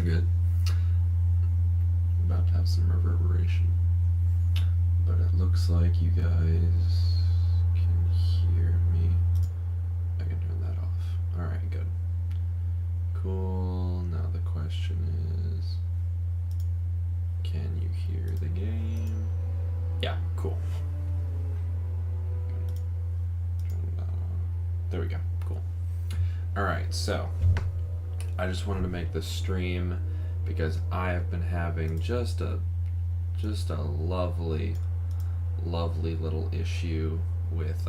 good. About to have some reverberation. But it looks like you guys can hear me. I can turn that off. Alright, good. Cool. Now the question is, can you hear the game? Yeah, cool. Turn that on. There we go. Cool. Alright, so I just wanted to make this stream because I have been having just a lovely little issue with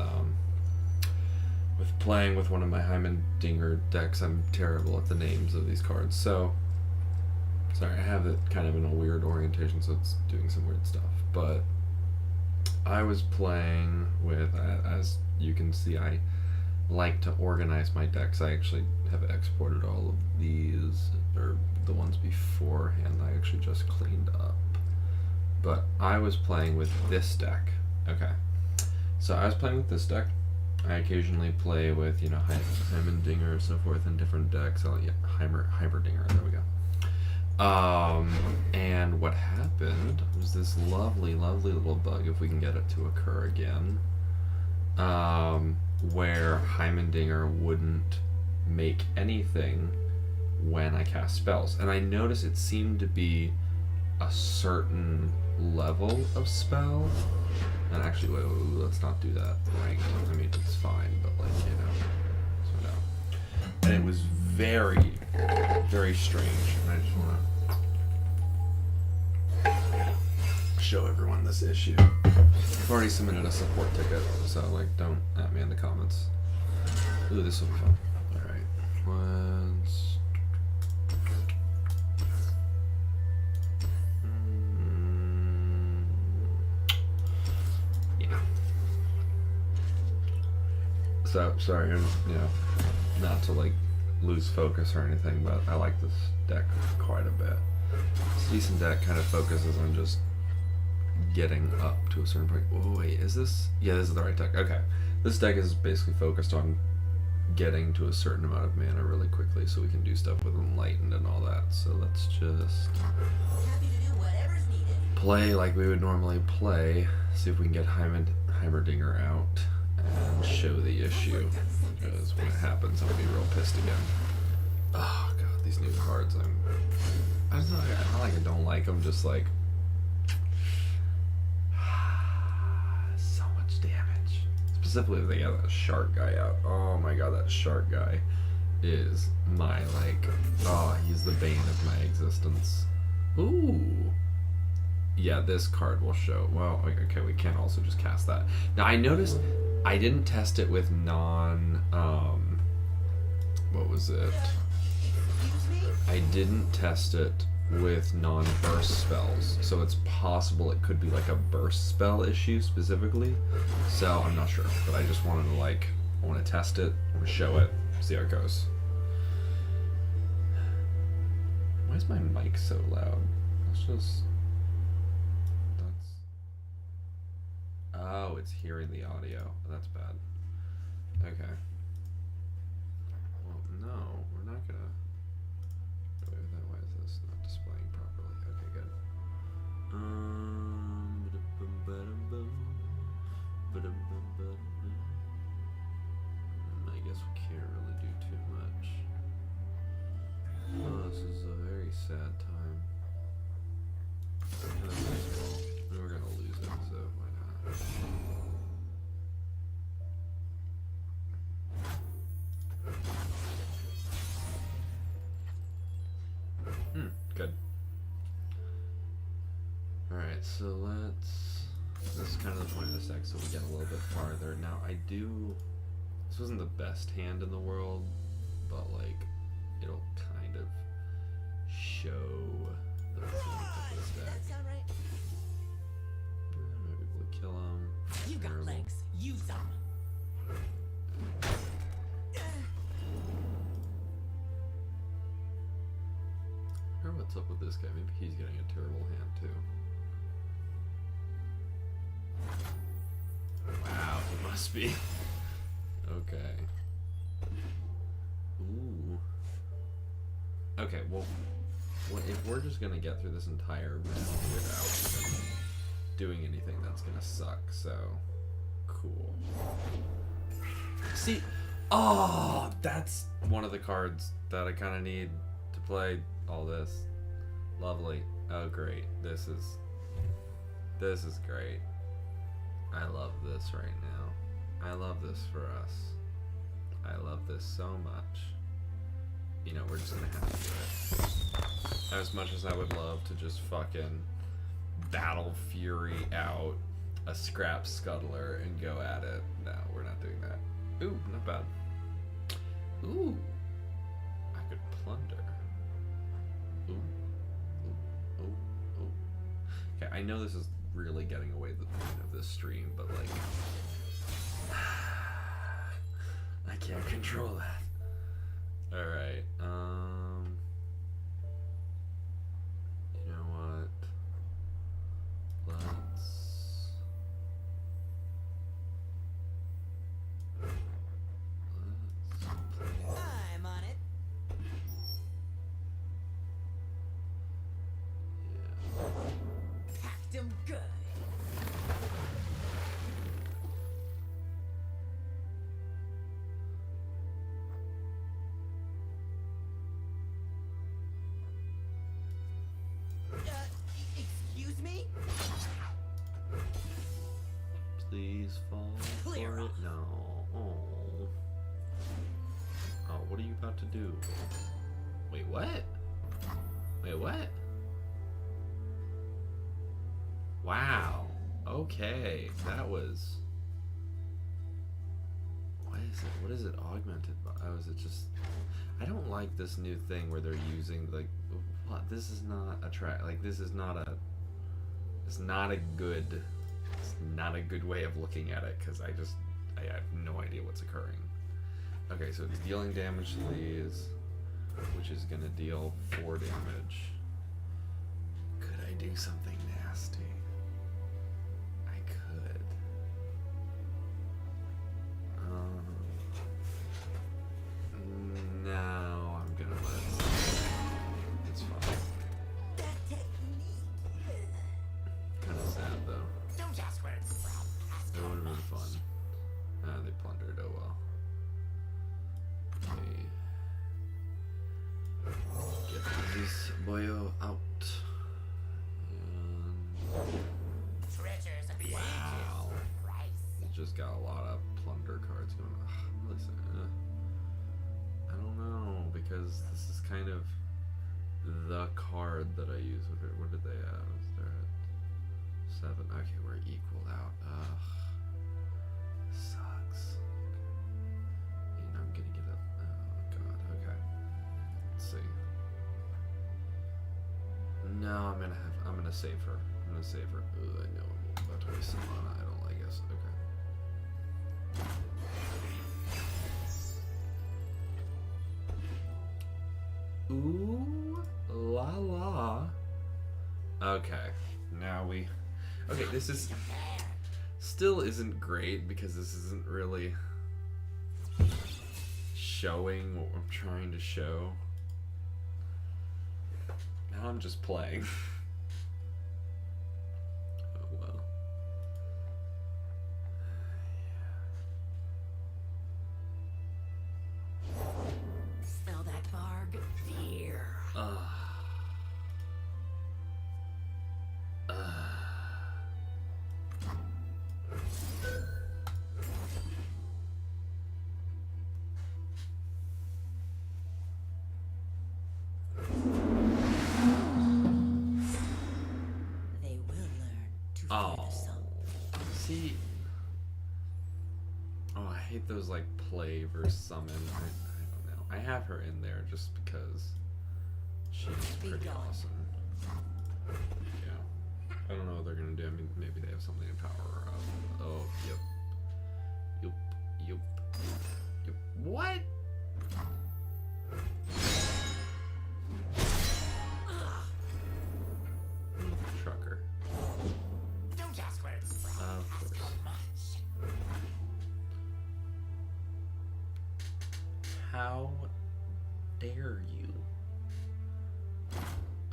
playing with one of my Heimerdinger decks. I'm terrible at the names of these cards, so sorry, I have it kind of in a weird orientation, so it's doing some weird stuff. But I was playing with, as you can see, I like to organize my decks. I actually have exported all of these, or the ones beforehand. I actually just cleaned up. But I was playing with this deck. Okay. So I was playing with this deck. I occasionally play with, you know, Heimerdinger and so forth in different decks. Oh, yeah, Heimerdinger, there we go. And what happened was this lovely little bug, if we can get it to occur again, where Heimerdinger wouldn't make anything when I cast spells. And I noticed it seemed to be a certain level of spell. And actually, wait, let's not do that ranked. I mean, it's fine, but like, you know, so no. And it was very strange. And I just want to show everyone this issue. I've already submitted a support ticket, so like, don't at me in the comments. Ooh, this will be fun. All right, let's. So, sorry, you know, not to like lose focus or anything, but I like this deck quite a bit. It's a decent deck, kind of focuses on just getting up to a certain point. Oh wait, is this? Yeah, this is the right deck. Okay, this deck is basically focused on getting to a certain amount of mana really quickly, so we can do stuff with Enlightened and all that. So let's just play like we would normally play. See if we can get Heimerdinger out and show the issue, because when it happens, I'm gonna be real pissed again. Oh god, these new cards, I just not like I don't like them, just like so much damage. Specifically if they got that shark guy out. Oh my god, that shark guy is my like, oh, he's the bane of my existence. Ooh. Yeah, this card will show. Well, okay, we can't also just cast that. Now I noticed I didn't test it with what was it? I didn't test it with non-burst spells, so it's possible it could be like a burst spell issue specifically. So I'm not sure, but I just wanted to I want to test it, I want to show it, see how it goes. Why is my mic so loud? Oh, it's hearing the audio. That's bad. Okay. Well, no, we're not gonna go with that. Why is this not displaying properly? Okay, good. I guess we can't really do too much. Oh, this is a very sad time. We're gonna lose it, so why not? Good. Alright, so this is kind of the point of this deck, so we get a little bit farther. Now this wasn't the best hand in the world, but like, it'll kind of show the point of this deck. Maybe we'll kill him. You got legs. Use them. I wonder what's up with this guy. Maybe he's getting a terrible hand too. Wow, he must be. Okay. Ooh. Okay, well, if we're just gonna get through this entire round without even doing anything, that's gonna suck. So cool. See, oh, that's one of the cards that I kind of need to play all this. Lovely. Oh, great. This is great. I love this right now. I love this for us. I love this so much. You know, we're just gonna have to do it. As much as I would love to just fucking battle fury out a scrap scuttler and go at it. No, we're not doing that. Ooh, not bad. Ooh. I could plunder. Ooh. Ooh. Ooh. Ooh. Okay, I know this is really getting away the point of this stream, but like I can't control that. Alright, you know what? Let's play. I'm on it. Yeah. Packed him good. Excuse me? Please fall Clear for it. off. No. Oh. Oh, what are you about to do? Wait, what? Wait, what? Wow. Okay. That was... What is it? What is it augmented by? Oh, is it just... I don't like this new thing where they're using, like... What? This is not a track. Like, this is not a... It's not a good... It's not a good way of looking at it, because I have no idea what's occurring. Okay, so it's dealing damage to these, which is going to deal 4 damage. Could I do something nasty? I could. No, I'm going to let it slide. It's fine. That technique. Kind of sad, though. Don't ask where it's from. Ask It how would have been much. fun. Ah, they plundered, oh well. Okay. Get this boyo out. And Treasures of the wow. ages. Price. Just got a lot of plunder cards going. Ugh, I'm really sad. I don't know, because this is kind of the card that I use. What did they have? Is there at 7? Okay, we're equal out. Ugh. Sucks. And I'm gonna get a... Oh, God. Okay. Let's see. No, I'm gonna save her. I'm gonna save her. Ugh, I know I'm about to waste some mana. I don't like us. Okay. Ooh la la. Okay. Now we... Okay, this is... Still isn't great because this isn't really showing what I'm trying to show. Now I'm just playing. Oh well. Smell that barg? Fear. They will learn to fear the Oh. sun. See. Oh, I hate those like play versus summon. I don't know. I have her in there just because she's Be pretty gone. awesome. Yeah. I don't know what they're gonna do. I mean, maybe they have something to power her up. Oh, yep. Yup. What? Trucker. Don't ask where it's from. Of Ask course. how much. How dare you?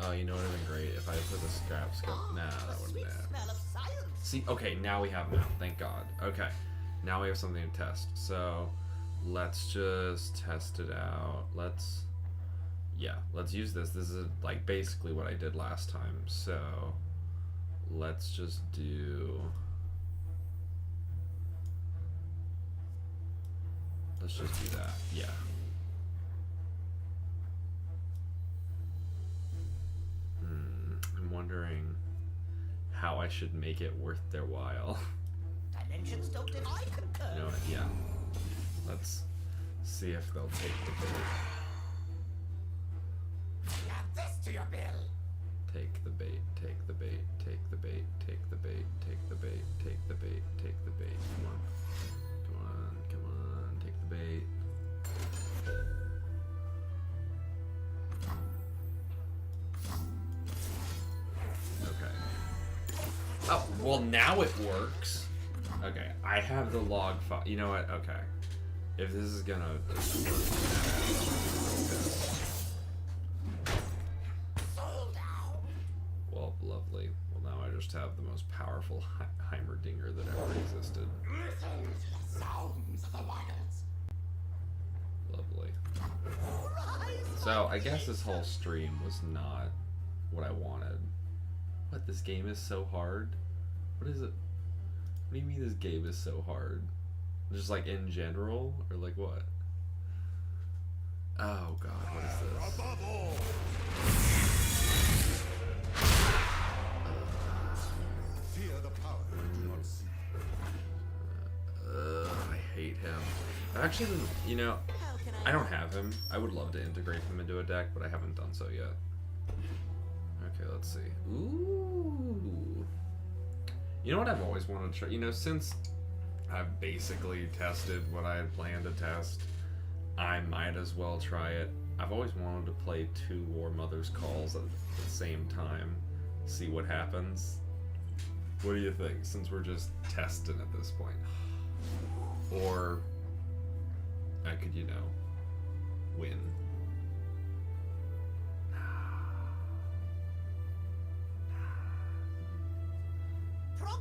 Oh, you know what would have been great if I put the scrap skull. Nah, that The wouldn't sweet have. smell of science. See, okay, now we have mount. Thank God. Okay, now we have something to test. So, let's just test it out. Let's use this. This is like basically what I did last time. So, let's just do. Let's just do that. Yeah. I'm wondering how I should make it worth their while. Dimensions don't deny concur. You know what? Yeah. Let's see if they'll take the bait. Add this to your bill. Take the bait, take the bait, take the bait, take the bait, take the bait, take the bait, take the bait. Come on. Come on, come on, take the bait. Okay. Oh, well now it works. Okay, I have the log file. You know what? Okay. If this is gonna work, well, lovely. Well, now I just have the most powerful Heimerdinger that ever existed. Listen to the sounds of the wilds. Lovely. Rise So, I guess this whole stream was not what I wanted. What, this game is so hard? What is it? What do you mean this game is so hard? Just like in general? Or like what? Oh god, what is this? Above all, fear the power you do not see. I hate him. I've actually been, you know, How can I don't have him. I would love to integrate him into a deck, but I haven't done so yet. Okay, let's see. Ooh. You know what I've always wanted to try? You know, since I've basically tested what I had planned to test, I might as well try it. I've always wanted to play 2 War Mother's Calls at the same time, see what happens. What do you think, since we're just testing at this point? Or I could, you know, win.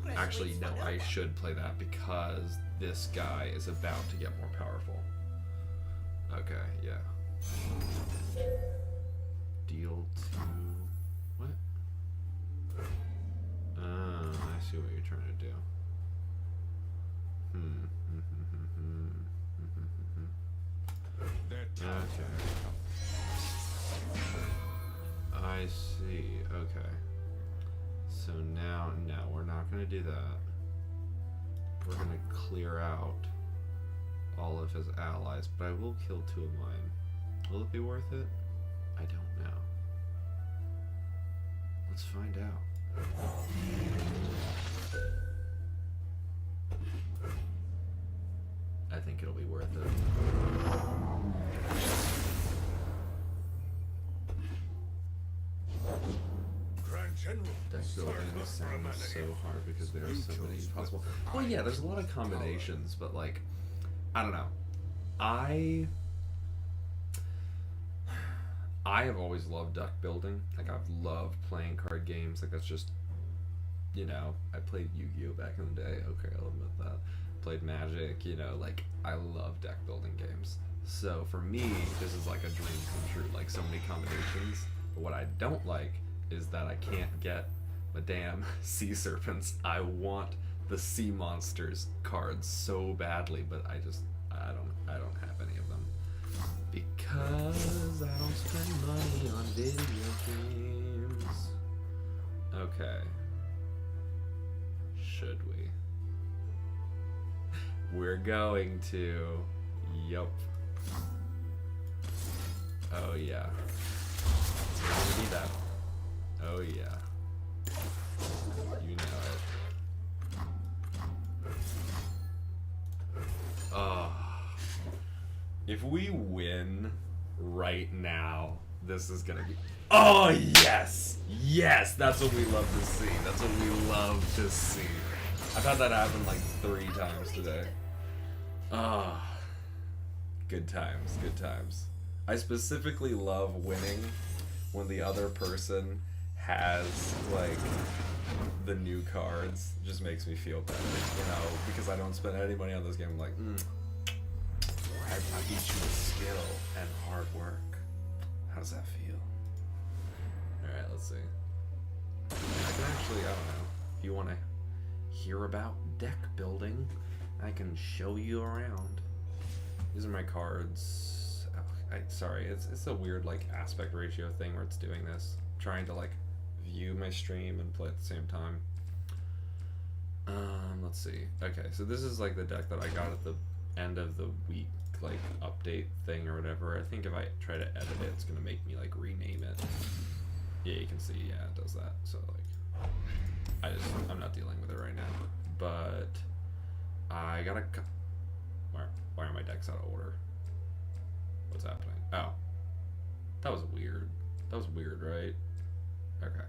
progress Actually, waits no, for I one. should play that because this guy is about to get more powerful. Okay, yeah. Deal 2. What? I see what you're trying to do. Their talent Okay. I see. Okay. So now, no, we're not going to do that. We're going to clear out all of his allies, but I will kill 2 of mine. Will it be worth it? I don't know. Let's find out. I think it'll be worth it. Grand General. Deck building sounds so hard because there are so many possible. Well, yeah, there's a lot of combinations, but like, I don't know. I have always loved deck building. Like, I've loved playing card games. Like, that's just, you know, I played Yu-Gi-Oh back in the day. Okay, I'll admit that. Played Magic. You know, like, I love deck building games. So for me, this is like a dream come true. Like, so many combinations. But what I don't like is that I can't get the damn sea serpents. I want the sea monsters cards so badly, but I don't have any of them because I don't spend money on video games. Okay. Should we? We're going to. Yup. Oh yeah. It's gonna be that. Oh yeah. You know it. If we win right now, this is gonna be. Oh yes! Yes! That's what we love to see. That's what we love to see. I've had that happen like 3 times today. Good times, good times. I specifically love winning when the other person has like the new cards, it just makes me feel better, you know, because I don't spend any money on this game. I'm like, I beat you with skill and hard work. How does that feel? Alright, let's see. I can actually, I don't know, if you want to hear about deck building, I can show you around. These are my cards. Oh, sorry, it's a weird like aspect ratio thing where it's doing this. Trying to like view my stream and play at the same time. Let's see. Okay, so this is like the deck that I got at the end of the week, like update thing or whatever. I think if I try to edit it, it's gonna make me like rename it. Yeah, you can see. Yeah, it does that. So like, I'm not dealing with it right now. But I gotta. Why are my decks out of order? What's happening? Oh, that was weird. That was weird, right? Okay.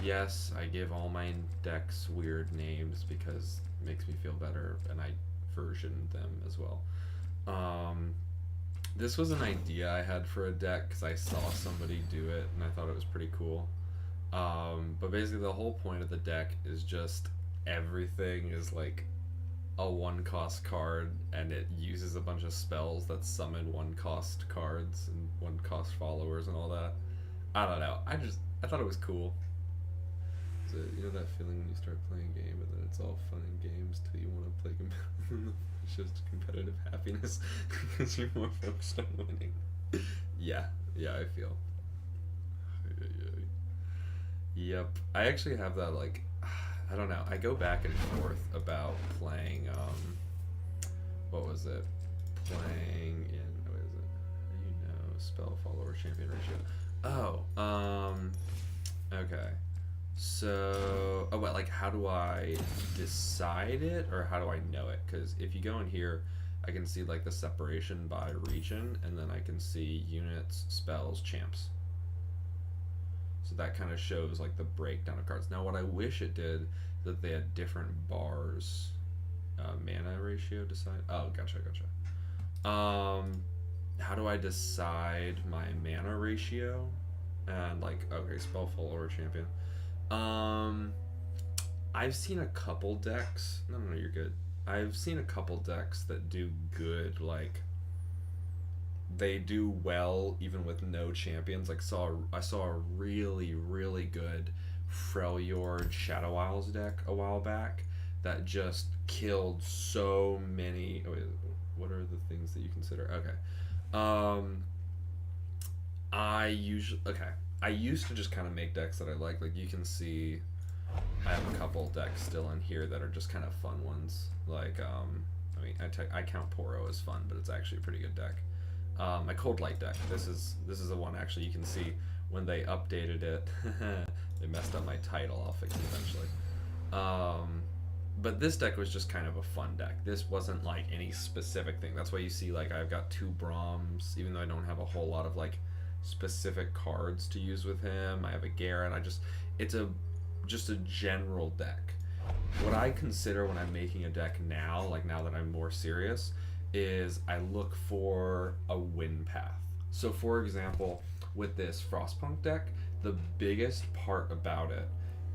Yes, I give all my decks weird names because it makes me feel better, and I versioned them as well. This was an idea I had for a deck because I saw somebody do it, and I thought it was pretty cool. But basically the whole point of the deck is just everything is like a 1-cost card, and it uses a bunch of spells that summon 1-cost cards and 1-cost followers and all that. I don't know. I thought it was cool. Is it, you know that feeling when you start playing a game and then it's all fun and games till you want to play it's just competitive happiness because you're more focused on winning. Yeah, I feel. Yep. I actually have that like, I don't know. I go back and forth about playing, what was it? Playing in, what is it? You know, spell follower champion ratio. Oh, okay. So, like, how do I decide it, or how do I know it? Because if you go in here, I can see, like, the separation by region, and then I can see units, spells, champs. So that kind of shows, like, the breakdown of cards. Now, what I wish it did, that they had different bars. Mana ratio decide? Oh, gotcha. How do I decide my mana ratio? And, like, okay, spell follower champion. I've seen a couple decks. No, you're good. I've seen a couple decks that do good, like, they do well even with no champions. Like, I saw a really, really good Freljord Shadow Isles deck a while back that just killed so many. Oh, wait, what are the things that you consider? Okay. I used to just kind of make decks that I like. Like, you can see I have a couple decks still in here that are just kind of fun ones. Like, I mean, I count Poro as fun, but it's actually a pretty good deck. My Cold Light deck. This is the one actually. You can see when they updated it, they messed up my title. I'll fix it eventually. But this deck was just kind of a fun deck. This wasn't like any specific thing. That's why you see like I've got 2 Brahms, even though I don't have a whole lot of like specific cards to use with him. I have a Garen. It's just a general deck. What I consider when I'm making a deck now, like now that I'm more serious, is I look for a win path. So for example, with this Frostpunk deck, the biggest part about it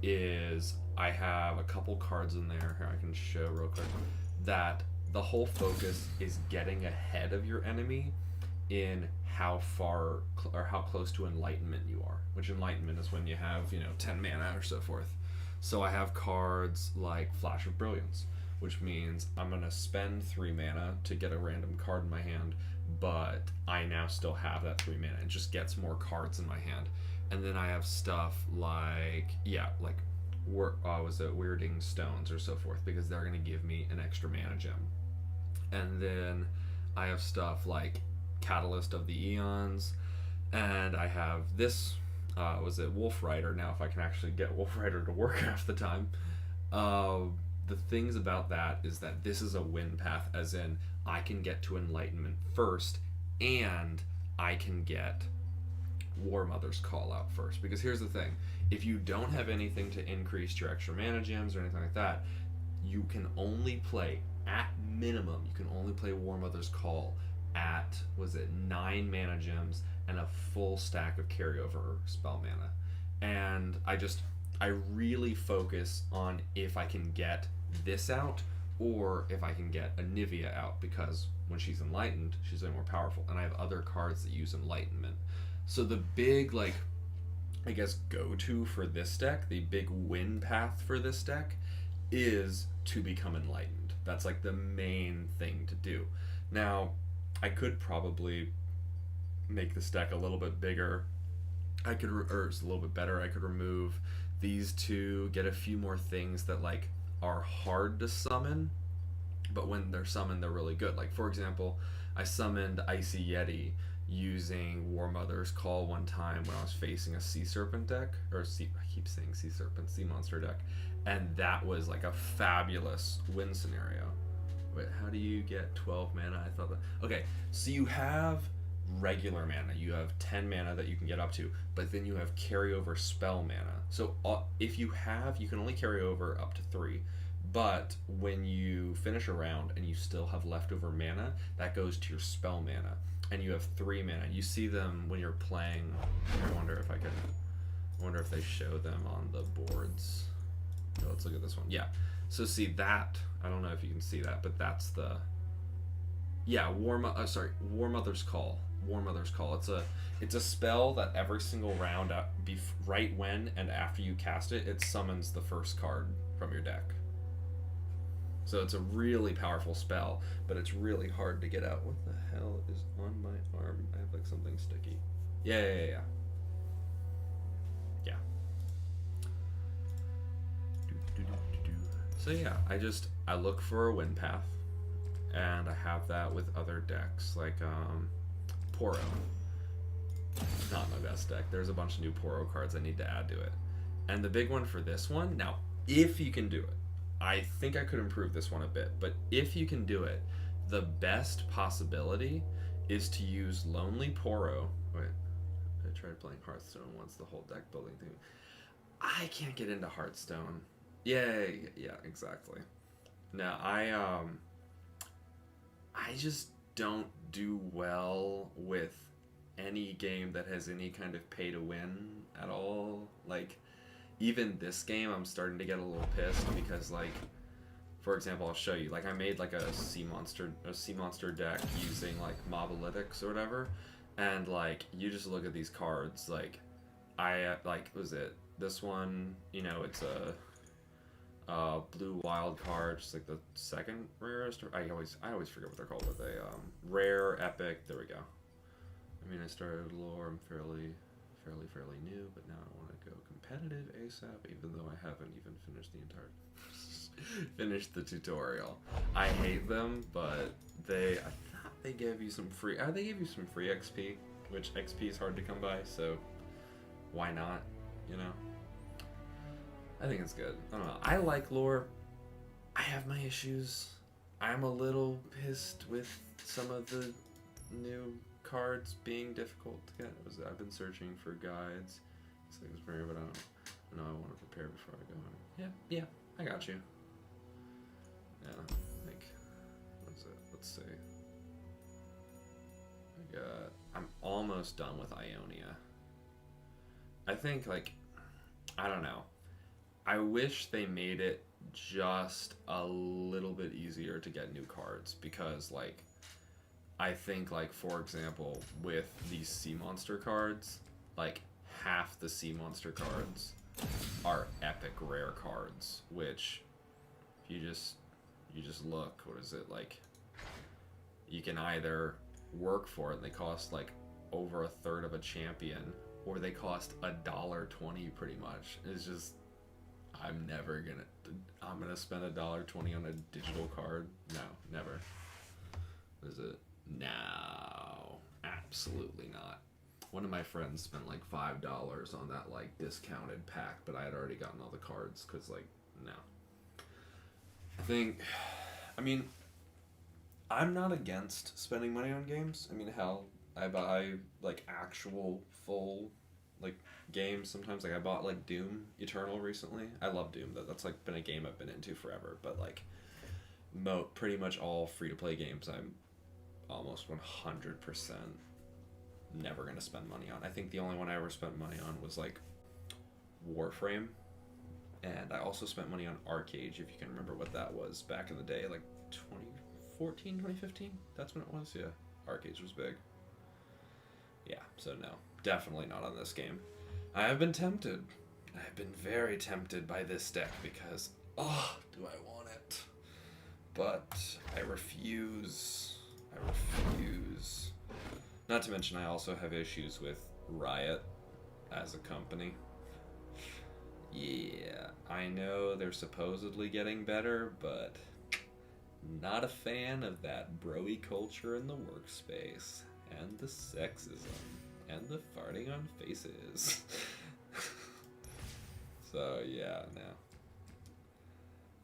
is I have a couple cards in there, here I can show real quick, that the whole focus is getting ahead of your enemy in how far or how close to enlightenment you are, which enlightenment is when you have 10 mana or so forth. So I have cards like Flash of Brilliance, which means I'm gonna spend 3 mana to get a random card in my hand, but I now still have that 3 mana. It just gets more cards in my hand. And then I have stuff like Weirding Stones or so forth, because they're gonna give me an extra mana gem. And then I have stuff like Catalyst of the Eons, and I have this Wolf Rider. Now if I can actually get Wolf Rider to work half the time. The things about that is that this is a win path, as in I can get to enlightenment first and I can get War Mother's Call out first. Because here's the thing, if you don't have anything to increase your extra mana gems or anything like that, you can only play, at minimum, you can only play War Mother's Call at was it 9 mana gems and a full stack of carryover spell mana. And I really focus on if I can get this out or if I can get Anivia out, because when she's enlightened, she's way more powerful, and I have other cards that use enlightenment. So the big, like, I guess, go-to for this deck, the big win path for this deck, is to become enlightened. That's like the main thing to do. Now, I could probably make this deck a little bit bigger. I could, or it's a little bit better. I could remove these two, get a few more things that like are hard to summon, but when they're summoned, they're really good. Like, for example, I summoned Icy Yeti using War Mother's Call one time when I was facing a Sea Serpent deck, or I keep saying Sea Serpent, Sea Monster deck, and that was like a fabulous win scenario. Wait, how do you get 12 mana? I thought that. Okay, so you have regular mana. You have 10 mana that you can get up to, but then you have carryover spell mana. So if you can only carry over up to 3, but when you finish a round and you still have leftover mana, that goes to your spell mana, and you have 3 mana. You see them when you're playing. I wonder if they show them on the boards. So let's look at this one. Yeah. So see that, I don't know if you can see that, but that's the, yeah, War Mother's Call. War Mother's Call. It's a spell that every single round, right when and after you cast it, it summons the first card from your deck. So it's a really powerful spell, but it's really hard to get out. What the hell is on my arm? I have like something sticky. Yeah. So yeah, I look for a win path, and I have that with other decks like Poro. Not my best deck. There's a bunch of new Poro cards I need to add to it. And the big one for this one, now, if you can do it, I think I could improve this one a bit, but if you can do it, the best possibility is to use Lonely Poro. Wait, I tried playing Hearthstone once, the whole deck building thing. I can't get into Hearthstone. Yeah, exactly. No, I just don't do well with any game that has any kind of pay to win at all. Like, even this game, I'm starting to get a little pissed because, like, for example, I'll show you. Like, I made like a sea monster deck using like Mobalytics or whatever, and like you just look at these cards. Like, was it this one? You know, it's a blue wild card, just like the second rarest. I always forget what they're called, but they rare, epic. There we go. I mean, I started lore. I'm fairly new, but now I want to go competitive ASAP, even though I haven't even finished the tutorial. I hate them, but I thought they gave you some free. They gave you some free XP, which XP is hard to come by, so why not? You know. I think it's good. I don't know. I like lore. I have my issues. I'm a little pissed with some of the new cards being difficult to get. I've been searching for guides. But I don't know. I want to prepare before I go on. Yeah, I got you. Yeah, like, what's it? Let's see. I'm almost done with Ionia. I think, like, I don't know. I wish they made it just a little bit easier to get new cards, because, like, I think, like, for example, with these sea monster cards, like, half the sea monster cards are epic rare cards, which if you just look, what is it, like, you can either work for it and they cost like over a third of a champion, or they cost $1.20 pretty much. It's just, I'm gonna spend $1.20 on a digital card. No, never. Is it? No, absolutely not. One of my friends spent like $5 on that like discounted pack, but I had already gotten all the cards because, like, no. I mean, I'm not against spending money on games. I mean, hell, I buy like actual full like games sometimes. Like, I bought like Doom Eternal recently. I love Doom. That's like been a game I've been into forever. But like pretty much all free to play games almost 100% never going to spend money on. I think the only one I ever spent money on was like Warframe. And I also spent money on Arcade, if you can remember what that was back in the day, like 2014, 2015? That's when it was, yeah. Arcades was big. Yeah, so no, definitely not on this game. I have been tempted. I have been very tempted by this deck because, oh, do I want it? But I refuse. I refuse. Not to mention I also have issues with Riot as a company. Yeah, I know they're supposedly getting better, but not a fan of that broy culture in the workspace, and the sexism, and the farting on faces. So, yeah, no.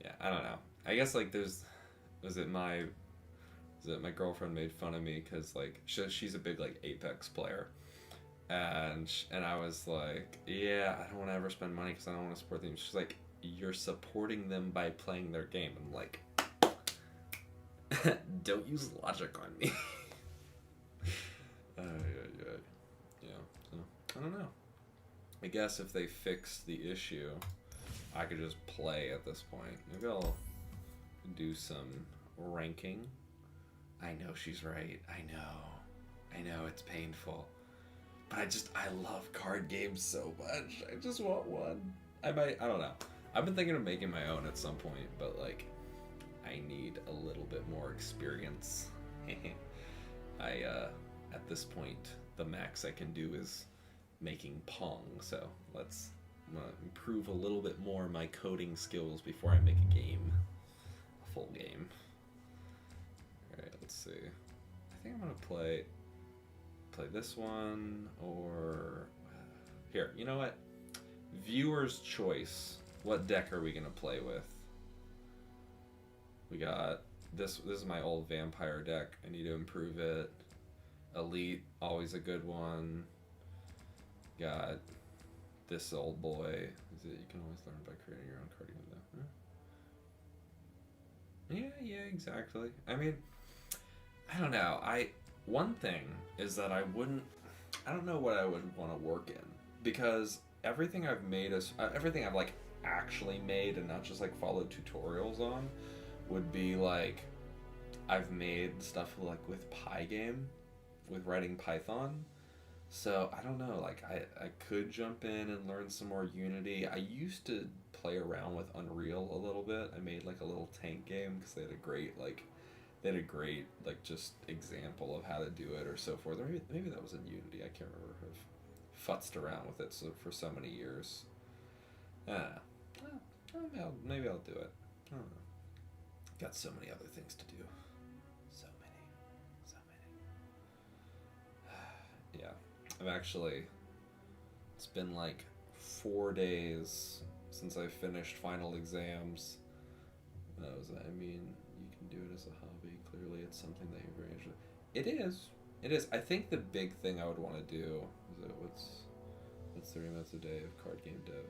Yeah, I don't know. I guess, like, my girlfriend made fun of me because, like, she's a big, like, Apex player. And I was like, yeah, I don't want to ever spend money because I don't want to support them. She's like, you're supporting them by playing their game. I'm like, don't use logic on me. Yeah, so, I don't know. I guess if they fix the issue, I could just play at this point. Maybe I'll do some ranking. I know she's right. I know it's painful. But I love card games so much. I just want one. I don't know. I've been thinking of making my own at some point, but like, I need a little bit more experience. At this point, the max I can do is making Pong, so I'm gonna improve a little bit more my coding skills before I make a game. A full game. Alright, let's see. I think I'm gonna play this one, or here, you know what? Viewer's choice. What deck are we gonna play with? We got this is my old vampire deck. I need to improve it. Elite, always a good one. Got this old boy. Is it you can always learn by creating your own card game though? Yeah, exactly. I mean, I don't know. One thing is that I don't know what I would want to work in, because everything I've made everything I've like actually made and not just like followed tutorials on would be like, I've made stuff like with Pygame, with writing Python. So I don't know, like I could jump in and learn some more Unity. I used to play around with Unreal a little bit. I made like a little tank game because they had a great just example of how to do it or so forth. Or maybe that was in Unity. I can't remember. I've futzed around with it for so many years. Maybe I'll do it. I don't know. Got so many other things to do. So many. Yeah. It's been like 4 days since I finished final exams. I mean, you can do it as a hobby. Clearly, it's something that you're very interested in. It is. I think the big thing I would want to do is what's 30 minutes a day of card game dev.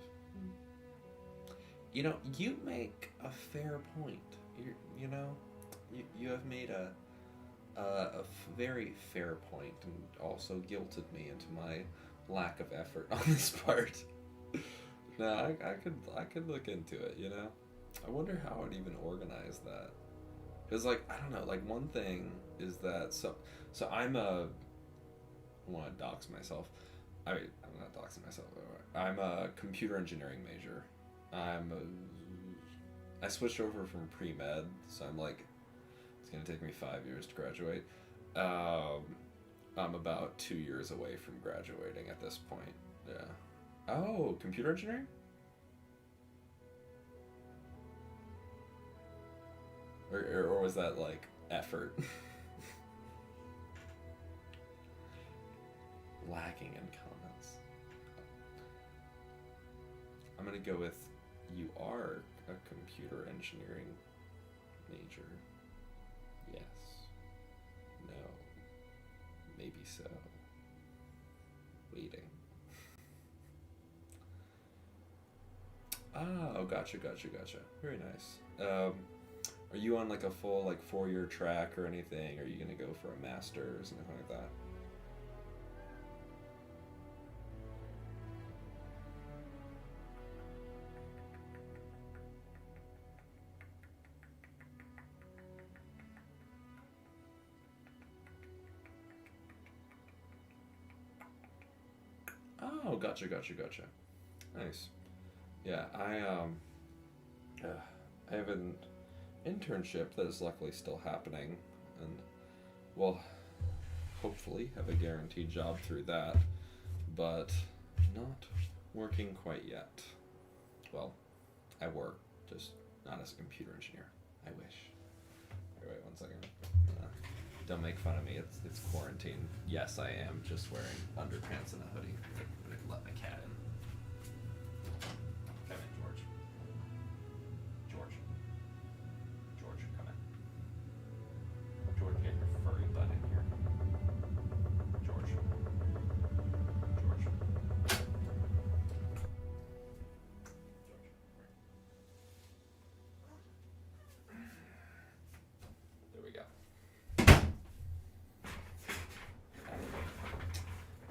You know, you make a fair point. You have made a very fair point, and also guilted me into my lack of effort on this part. No, I could look into it. I wonder how I'd even organize that. Because, like, I don't know, like, one thing is that, so I want to dox myself. I'm not doxing myself. I'm a computer engineering major. I switched over from pre-med, so I'm like, it's going to take me 5 years to graduate. I'm about 2 years away from graduating at this point. Yeah. Oh, computer engineering? Or was that, like, effort? Lacking in comments. I'm gonna go with, you are a computer engineering major. Yes. No. Maybe so. Waiting. Oh, gotcha. Very nice. Are you on like a full like 4-year track or anything? Are you gonna go for a master's and anything like that? Oh, gotcha. Nice. Yeah, I have an internship that is luckily still happening, and will hopefully have a guaranteed job through that, but not working quite yet. Well, I work, just not as a computer engineer. I wish. Wait 1 second. Don't make fun of me. It's quarantine. Yes, I am just wearing underpants and a hoodie. I'm gonna let my cat in. Come in, George. George, come in. George, get your furry butt in here. George. There we go.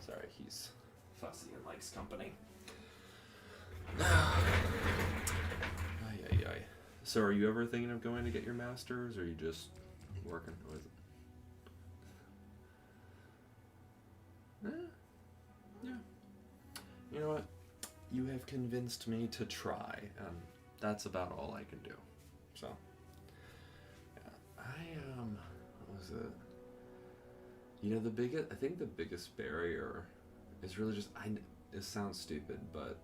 Sorry, he's fussy and likes company. Ay. So are you ever thinking of going to get your master's, or are you just working? What is it? Yeah. You know what? You have convinced me to try, and that's about all I can do. So, yeah. What was it? You know, I think the biggest barrier is really just, it sounds stupid, but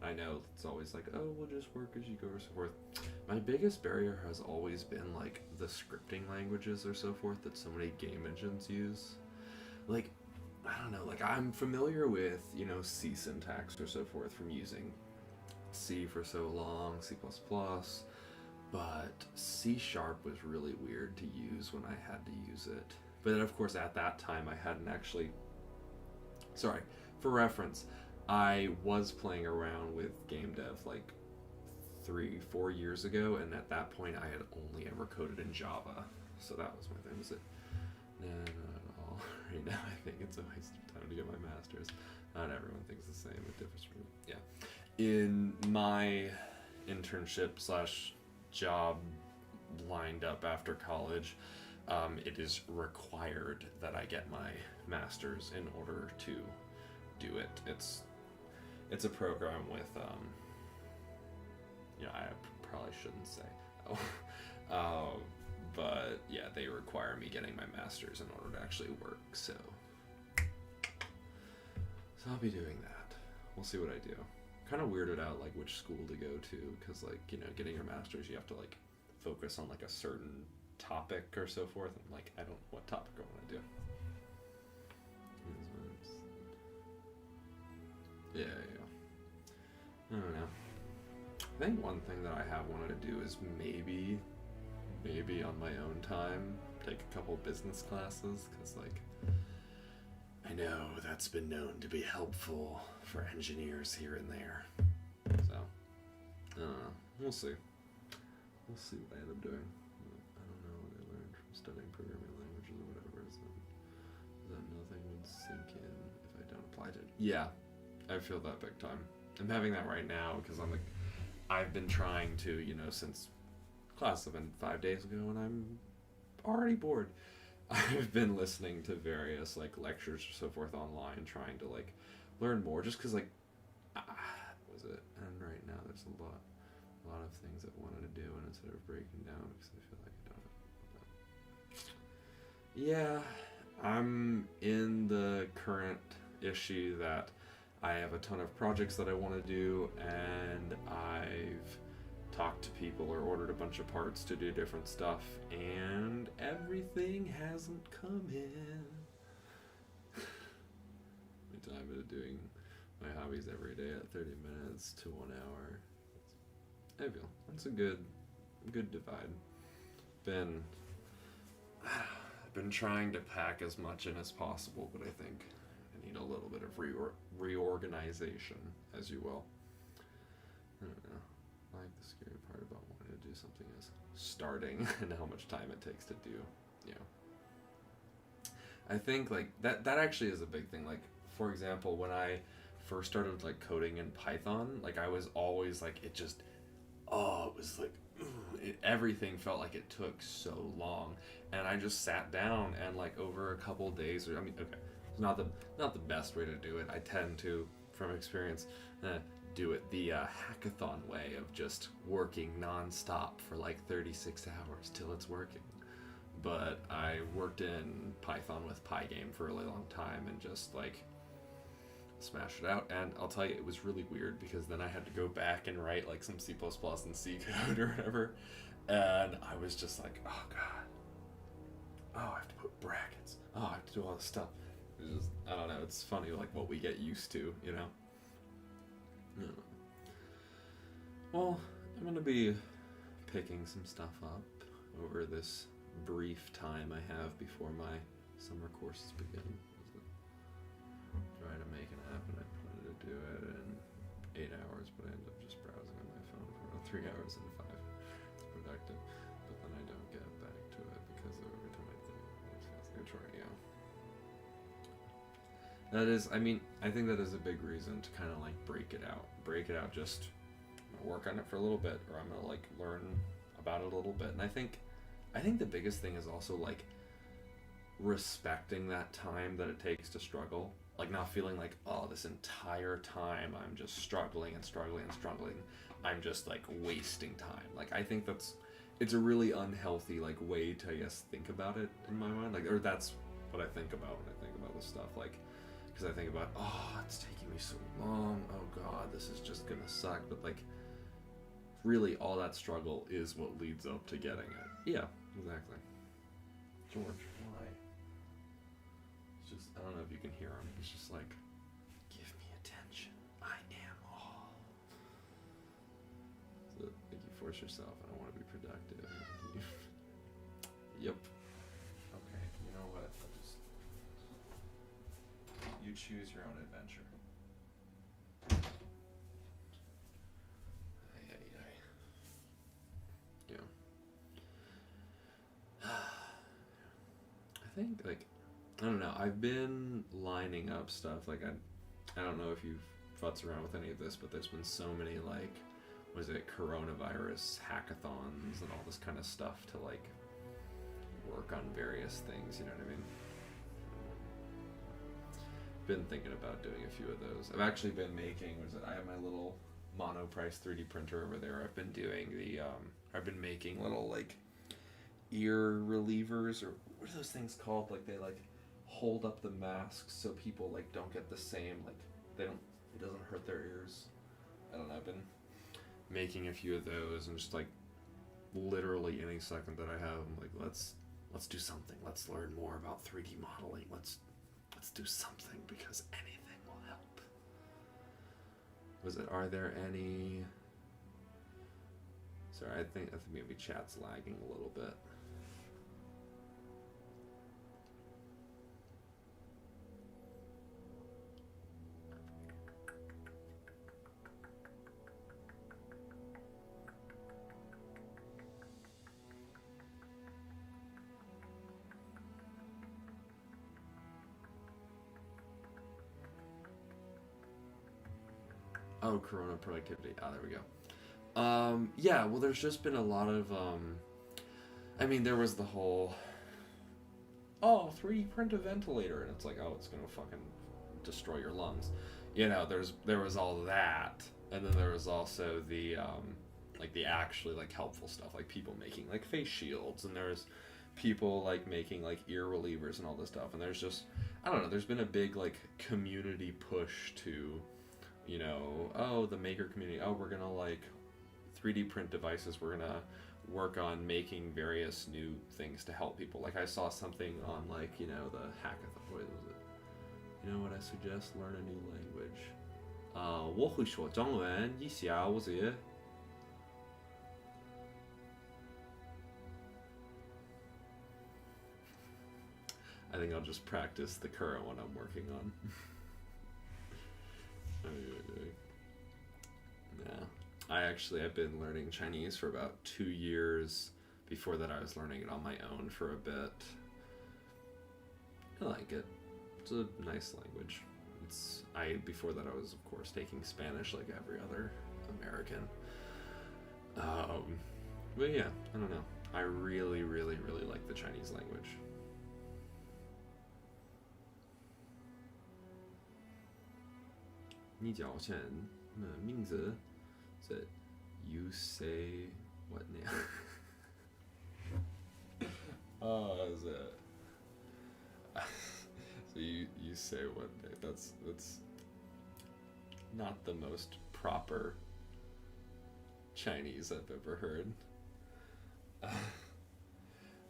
I know it's always like, oh, we'll just work as you go or so forth. My biggest barrier has always been like the scripting languages or so forth that so many game engines use. Like, I don't know, like I'm familiar with, C syntax or so forth from using C for so long, C++, but C# was really weird to use when I had to use it. But then, of course, at that time, I hadn't actually... Sorry, for reference, I was playing around with game dev like 3-4 years ago, and at that point, I had only ever coded in Java. So that was my thing. Was it? No, not at all. Right now, I think it's a waste of time to get my master's. Not everyone thinks the same. It differs from... Yeah. In my internship/job lined up after college, it is required that I get my master's in order to do it. It's a program with I probably shouldn't say. But yeah, they require me getting my master's in order to actually work. So I'll be doing that. We'll see what I do. Kind of weirded out like which school to go to, because like getting your master's, you have to like focus on like a certain topic or so forth. I'm like, I don't know what topic I want to do. Yeah. I don't know. I think one thing that I have wanted to do is maybe on my own time take a couple business classes, because like I know that's been known to be helpful for engineers here and there. So I don't know. We'll see. We'll see what I end up doing. I don't know what I learned from studying programming languages or whatever. So that nothing would sink in if I don't apply to it. Yeah, I feel that big time. I'm having that right now because I've been trying to, since class have been 5 days ago, and I'm already bored. I've been listening to various like lectures or so forth online, trying to like learn more, just because like was it? And right now there's a lot of things I wanted to do, and instead of breaking down because I feel like I don't. Yeah, I'm in the current issue that I have a ton of projects that I want to do, and I've talked to people or ordered a bunch of parts to do different stuff, and everything hasn't come in. My time is doing my hobbies every day at 30 minutes to 1 hour. I feel that's a good divide. I've been trying to pack as much in as possible, but I think I need a little bit of reorganization, as you will. I don't know. I like the scary part about wanting to do something is starting and how much time it takes to do. I think like that actually is a big thing. Like, for example, when I first started like coding in Python, like I was always like it was like everything felt like it took so long, and I just sat down and like over a couple days, or I mean, okay, it's not the best way to do it. I tend to, from experience, do it the hackathon way of just working non-stop for like 36 hours till it's working. But I worked in Python with Pygame for a really long time and just like smash it out. And I'll tell you, it was really weird because then I had to go back and write like some C++ and C code or whatever, and I was just like, oh god, oh, I have to put brackets, oh, I have to do all this stuff. It's just, I don't know, it's funny like what we get used to, you know. Yeah. Well, I'm gonna be picking some stuff up over this brief time I have before my summer courses begin. Try to make an app, and I planning to do it in 8 hours, but I end up just browsing on my phone for about 3 hours and 5. It's productive, but then I don't get back to it because every time I think it's gonna try, That is, I mean, I think that is a big reason to kind of like break it out, just I'm gonna work on it for a little bit, or I'm gonna like learn about it a little bit. And I think the biggest thing is also like respecting that time that it takes to struggle, like not feeling like, oh, this entire time I'm just struggling, I'm just like wasting time. Like I think it's a really unhealthy like way to, I guess, think about it in my mind, like, or that's what I think about when I think about this stuff, like, because I think about, oh, it's taking me so long, oh god, this is just gonna suck, but like really all that struggle is what leads up to getting it. Yeah, exactly. George, why? It's just, I don't know if you can hear him. He's just like, give me attention. I am all. So, like, you force yourself. I don't want to be productive. Yep. Okay, you know what? You choose your own adventure. Yeah. I think, like, I don't know, I've been lining up stuff, like, I don't know if you've futzed around with any of this, but there's been so many, like, coronavirus hackathons and all this kind of stuff to, like, work on various things, you know what I mean? Been thinking about doing a few of those. I've actually been making, I have my little monoprice 3D printer over there. I've been doing I've been making little, like, ear relievers, or what are those things called? Like, they, like, hold up the masks so people, like, don't get the same, like, it doesn't hurt their ears. I don't know, I've been making a few of those, and just, like, literally any second that I have, I'm like, let's do something. Let's learn more about 3D modeling. Let's do something, because anything will help. Are there any... Sorry, I think maybe chat's lagging a little bit. Oh, Corona productivity. Ah, there we go. Yeah, well, there's just been a lot of, I mean, there was the whole, 3D print a ventilator, and it's like, oh, it's gonna fucking destroy your lungs. You know, there was all that, and then there was also the, like, the actually, like, helpful stuff, like people making, like, face shields, and there's people, like, making, like, ear relievers and all this stuff, and there's just, I don't know, there's been a big, like, community push to, you know, the maker community, we're gonna, like, 3D print devices, we're gonna work on making various new things to help people. Like, I saw something on, like, you know, the hackathon, what was it? You know what I suggest? Learn a new language. 我会说中文，一小时. I think I'll just practice the current one I'm working on. Yeah. I've been learning Chinese for about 2 years. Before that, I was learning it on my own for a bit. I like it. It's a nice language. Before that, I was of course taking Spanish like every other American. But yeah, I don't know. I really, really, really like the Chinese language. 你叫什么名字? So you say what now? Is it? So you say what day? That's not the most proper Chinese I've ever heard.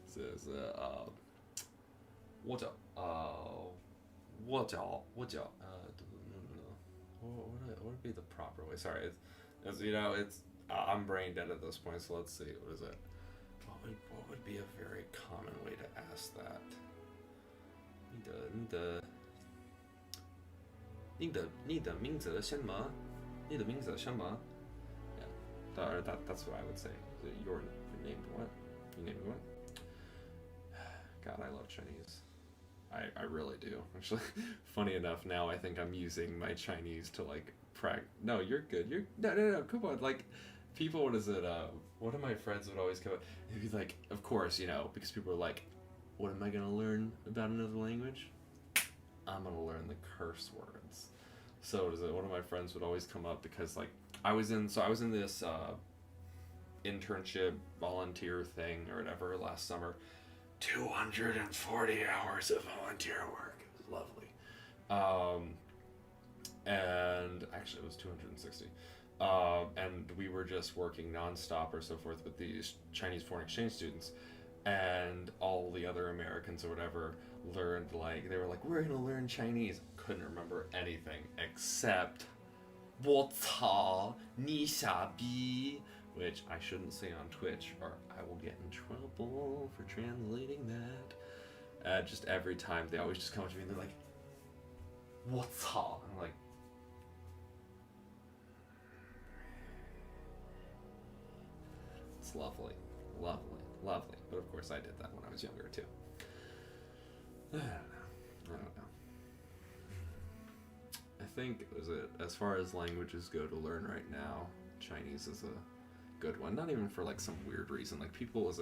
Says what would be the proper way? Sorry, I'm brain dead at this point. So let's see. What is it? What would be a very common way to ask that? 你的名字什么? Yeah, that's what I would say. Your name what? You named what? God, I love Chinese. I really do. Actually, funny enough, now I think I'm using my Chinese to like practice. No, you're good. No, come on. Like, people, what is it? One of my friends would always come up. They'd be like, of course, because people are like, what am I gonna learn about another language? I'm gonna learn the curse words. So what is it? One of my friends would always come up because like I was in this internship volunteer thing or whatever last summer. 240 hours of volunteer work. It was lovely. And actually it was 260. And we were just working nonstop or so forth with these Chinese foreign exchange students, and all the other Americans or whatever learned, like, they were like, we're gonna learn Chinese. Couldn't remember anything except 我操你傻逼, which I shouldn't say on Twitch or I will get in trouble for translating that. Just every time they always just come up to me and they're like, 我操. I'm like, it's lovely. But of course I did that when I was younger too. I don't know. I think as far as languages go to learn right now, Chinese is a good one. Not even for like some weird reason. Like, people of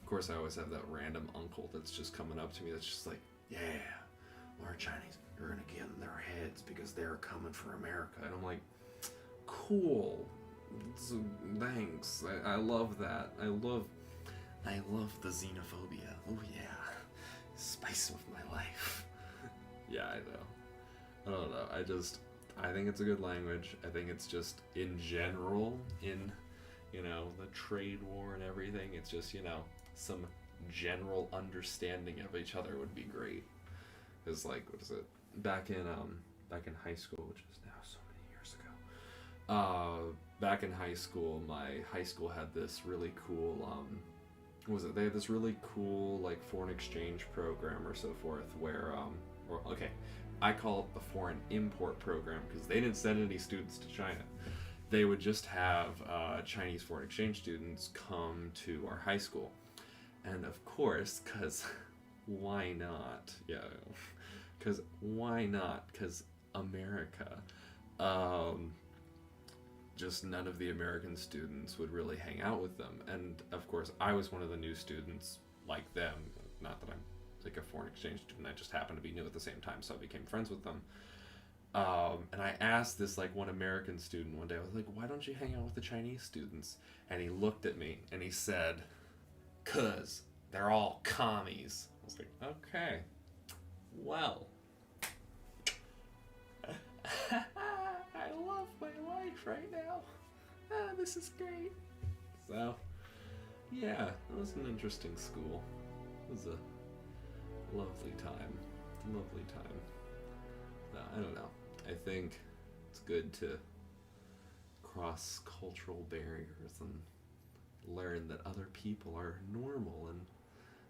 course I always have that random uncle that's just coming up to me that's just like, yeah, learn Chinese. You're gonna get in their heads because they're coming for America. And I'm like, cool. So, thanks. I love that. I love the xenophobia. Oh yeah. Spice of my life. Yeah, I know. I don't know. I think it's a good language. I think it's just in general, in the trade war and everything, it's just, some general understanding of each other would be great. Because, like, what is it? Back in high school, which is now so many years ago. Back in high school, my high school had this really cool they had this really cool like foreign exchange program or so forth where I call it the foreign import program because they didn't send any students to China. They would just have Chinese foreign exchange students come to our high school. And of course, because why not? Yeah, because why not? Because America. Just none of the American students would really hang out with them. And of course, I was one of the new students like them. Not that I'm like a foreign exchange student, I just happened to be new at the same time, so I became friends with them. And I asked this like one American student one day, I was like, why don't you hang out with the Chinese students? And he looked at me and he said, 'cause they're all commies. I was like, okay, well. I love my life right now. This is great. So, yeah, it was an interesting school. It was a lovely time. I don't know. I think it's good to cross cultural barriers and learn that other people are normal, and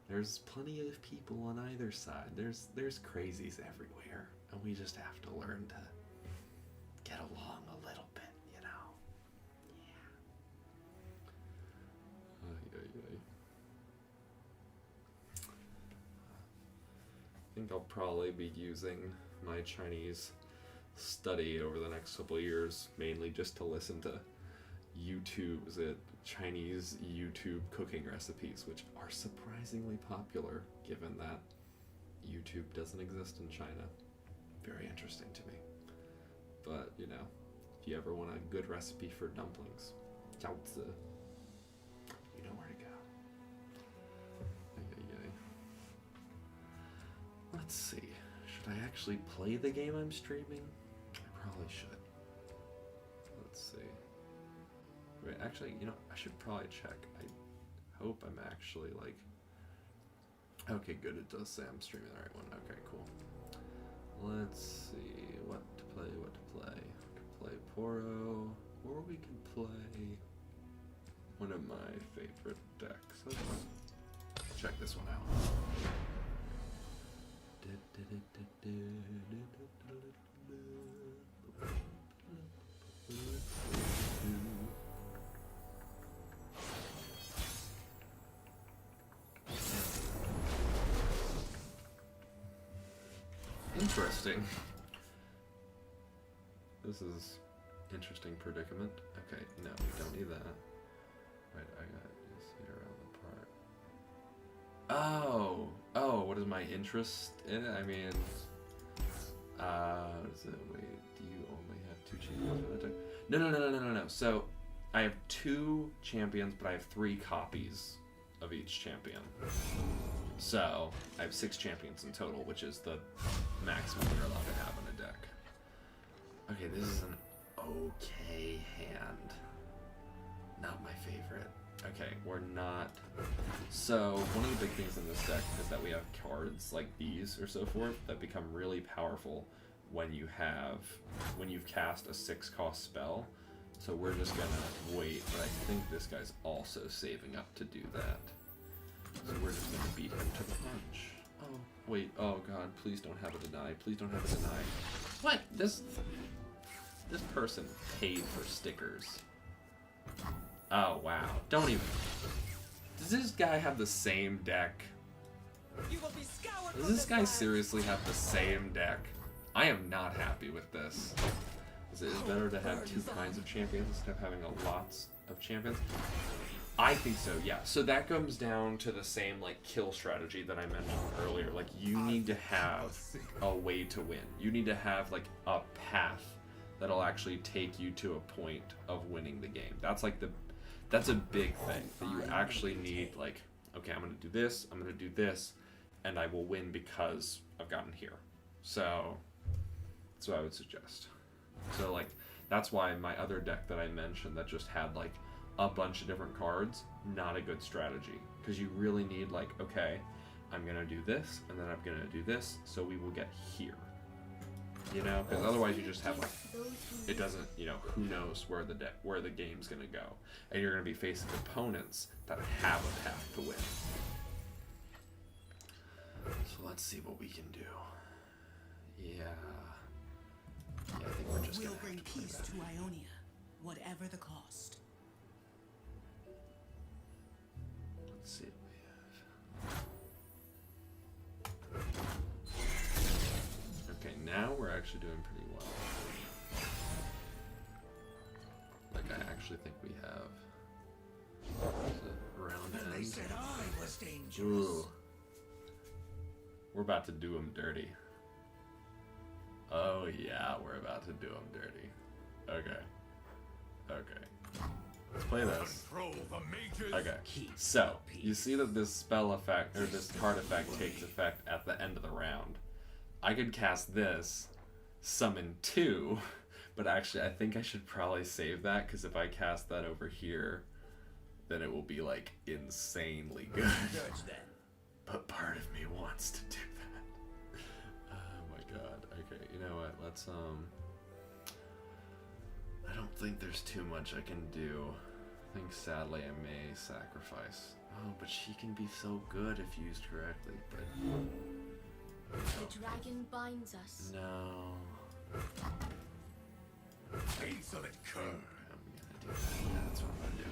there's plenty of people on either side. There's crazies everywhere, and we just have to learn to get along a little bit, Yeah. probably be using my Chinese study over the next couple of years, mainly just to listen to Chinese YouTube cooking recipes, which are surprisingly popular given that YouTube doesn't exist in China. Very interesting to me. But, you know, if you ever want a good recipe for dumplings, jiaozi, you know where to go. Let's see. Should I actually play the game I'm streaming? I probably should. Let's see. Wait, actually, you know, I should probably check. I hope I'm actually, like... Okay, good, it does say I'm streaming the right one. Okay, cool. Let's see, what to play. We can play Poro, or we can play one of my favorite decks. Let's check this one out. Interesting. This is interesting predicament. Okay, no, we don't need that. Right, I got you see around the part. Oh, what is my interest in it? I mean, what is it? Wait, do you only have 2 champions for that deck? No. So, I have 2 champions, but I have 3 copies of each champion. So, I have 6 champions in total, which is the maximum you're allowed to have in a deck. Okay, this is an okay hand. Not my favorite. Okay, we're not... So, one of the big things in this deck is that we have cards like these or so forth that become really powerful when you've cast a 6-cost spell. So we're just gonna wait, but I think this guy's also saving up to do that. So we're just gonna beat him to the punch. Oh, wait, oh god, please don't have a deny. Please don't have a deny. What? This person paid for stickers. Oh, wow. Don't even... Does this guy have the same deck? Does this guy seriously have the same deck? I am not happy with this. Is it better to have 2 kinds of champions instead of having lots of champions? I think so, yeah. So that comes down to the same, like, kill strategy that I mentioned earlier. Like, you need to have a way to win. You need to have, like, a path that'll actually take you to a point of winning the game. That's, like, that's a big thing, that you actually need, like, okay, I'm going to do this, I'm going to do this, and I will win because I've gotten here. So, that's what I would suggest. So, like, that's why my other deck that I mentioned that just had, like, a bunch of different cards, not a good strategy. Because you really need, like, okay, I'm going to do this, and then I'm going to do this, so we will get here. You know? Because otherwise you just have, like, it doesn't, you know, who knows where the game's going to go. And you're going to be facing opponents that have a path to win. So let's see what we can do. Yeah, I think we're just We'll gonna bring have to play peace that. to Ionia, whatever the cost. Let's see what we have. Okay, now we're actually doing pretty well. Like, I actually think we have... Is it round They end? said I was dangerous. Ooh. We're about to do him dirty. Oh yeah, we're about to do him dirty. Okay. Let's play this. Control the mages. Okay. So, you see that this spell effect, or this card effect takes effect at the end of the round. I could cast this, summon 2, but actually I think I should probably save that, because if I cast that over here, then it will be, like, insanely good. Judge then. But part of me wants to do that. Oh my god. Okay, you know what? Let's, I don't think there's too much I can do. I think sadly I may sacrifice. Oh, but she can be so good if used correctly, but... The dragon binds us. No. Insolent cur. I'm gonna do that. Yeah, that's what I'm gonna do.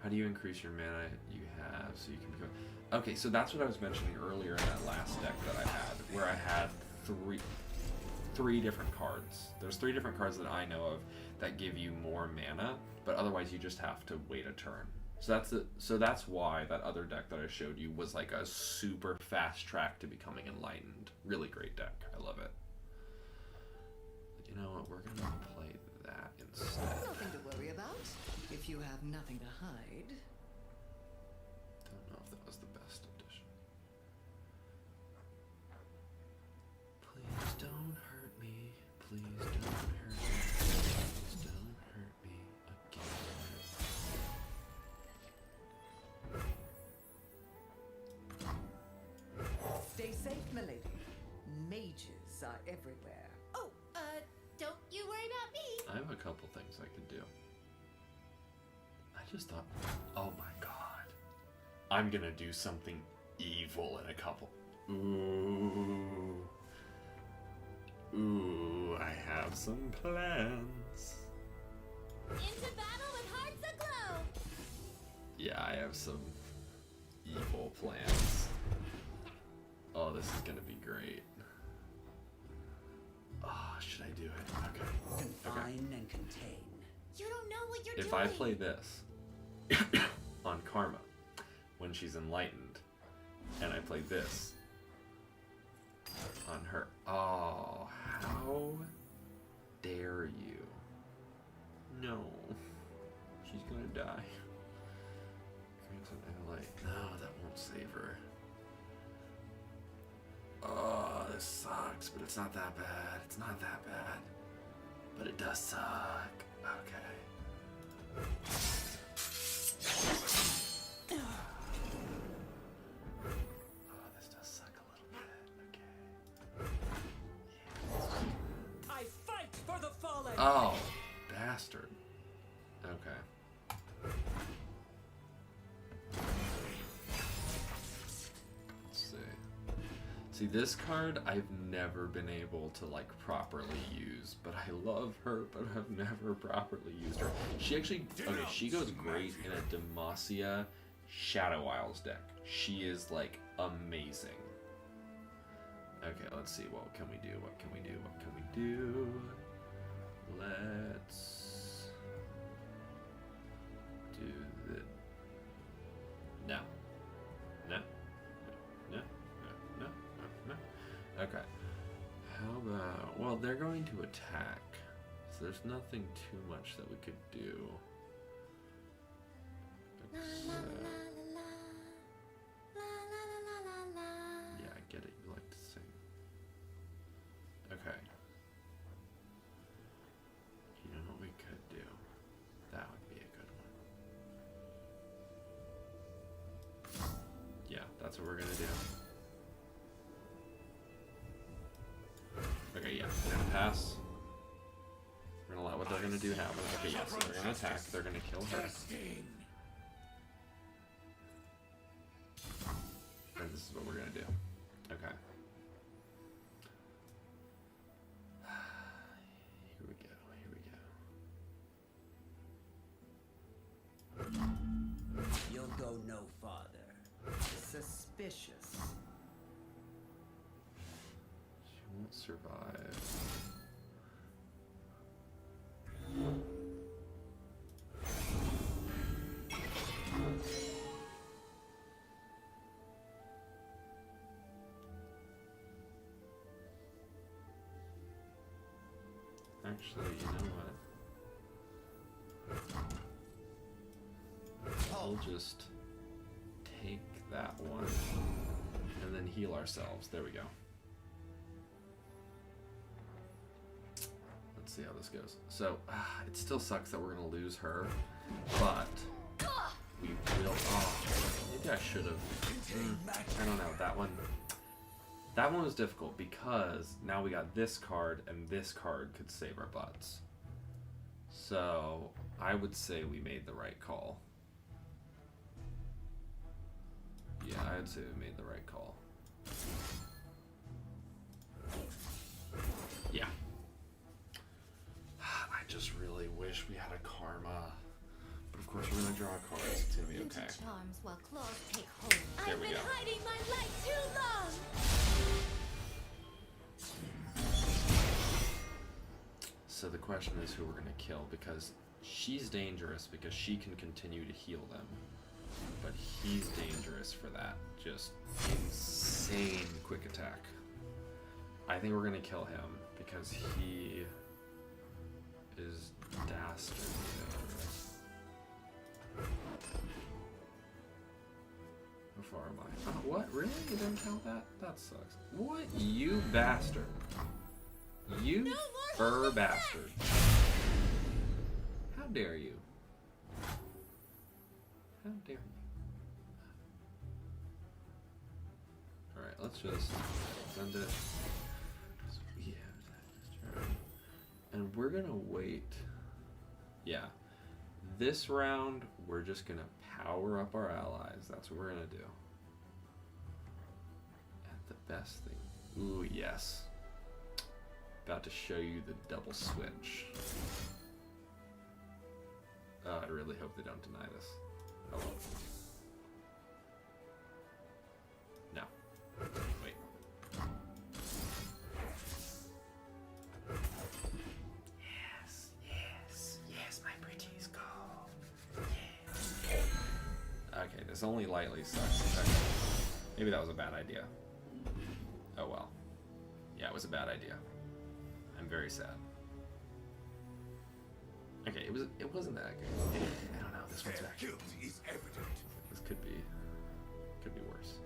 How do you increase your mana you have so you can become... Okay, so that's what I was mentioning earlier in that last deck that I had, where I had three different cards. There's 3 different cards that I know of that give you more mana, but otherwise you just have to wait a turn. So that's why that other deck that I showed you was like a super fast track to becoming enlightened. Really great deck. I love it. But you know what? We're gonna play that instead. Nothing to worry about if you have nothing to hide. Don't know if that was the best addition. Please don't hurt me. Please don't hurt me. Please don't hurt me again. Stay safe, milady. Mages are everywhere. Oh, don't you worry about me. I have a couple things I could do. I just thought, oh my god. I'm gonna do something evil in a couple. Ooh. Ooh, I have some plans. Into battle with hearts aglow. Yeah, I have some evil plans. Oh, this is gonna be great. Oh, should I do it? Okay. Confine and contain. You don't know what you're doing. If I play this on Karma when she's enlightened, and I play this on her. Oh, how dare you? No. She's gonna die. Grants an ally. No, that won't save her. Oh, this sucks, but it's not that bad. It's not that bad. But it does suck. Okay. Oh, this does suck a little bit. Okay. I fight for the fallen. Oh, bastard. Okay. Let's see. See, this card I've never been able to like properly use, but I love her, but I've never properly used her. She actually, okay, she goes great in a Demacia Shadow Isles deck. She is like amazing. Okay, let's see, what can we do, what can we do, what can we do? Let's do the... No. No. No. No. No. No. Okay. How about... Well, they're going to attack. So there's nothing too much that we could do. La la Except... la la la la la la. Yeah, I get it. You like to sing. Okay. You know what we could do? That would be a good one. Yeah, that's what we're gonna do. Okay, yeah, we're gonna pass. We're gonna let what they're gonna do happen. Okay, yeah, so they're gonna attack. They're gonna kill her. And this is what we're gonna do. Okay. Here we go. Here we go. You'll go no farther. Suspicious. She won't survive. Actually, you know what? We'll just take that one and then heal ourselves. There we go. Let's see how this goes. So, it still sucks that we're going to lose her, but we will... Oh, maybe I should have... I don't know. That one was difficult because now we got this card, and this card could save our butts. So, I would say we made the right call. Yeah, I would say we made the right call. Yeah. I just really wish we had a Karma. But of course we're going to draw cards to me, Into okay. charms while claws take hold. There I've we been go. hiding my light too long. So the question is who we're gonna kill, because she's dangerous because she can continue to heal them. But he's dangerous for that. Just insane quick attack. I think we're gonna kill him because he is dastardly dangerous. How far am I? Oh, what? Really? You didn't count that? That sucks. What? You bastard. You fur bastard. How dare you? How dare you? Alright, let's just send it. So we have that turn. And we're gonna wait. Yeah. This round, we're just gonna power up our allies. That's what we're gonna do. And the best thing. Ooh, yes. About to show you the double switch. I really hope they don't deny this. Hello. No. Wait. Yes, yes, yes, my pretties, go. Yes. Okay, this only lightly sucks. Okay. Maybe that was a bad idea. Oh well. Yeah, it was a bad idea. I'm very sad. Okay, it wasn't that good. I don't know. This one's Their back. guilt is evident. This could be worse.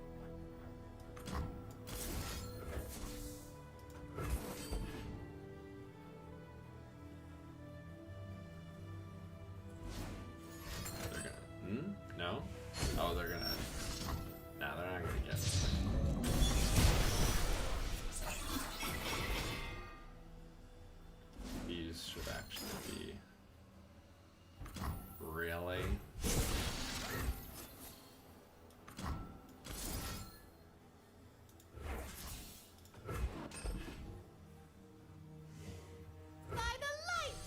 They're gonna. No. Oh, they're gonna. Nah, they're not gonna get it. These should actually be. Really? By the light.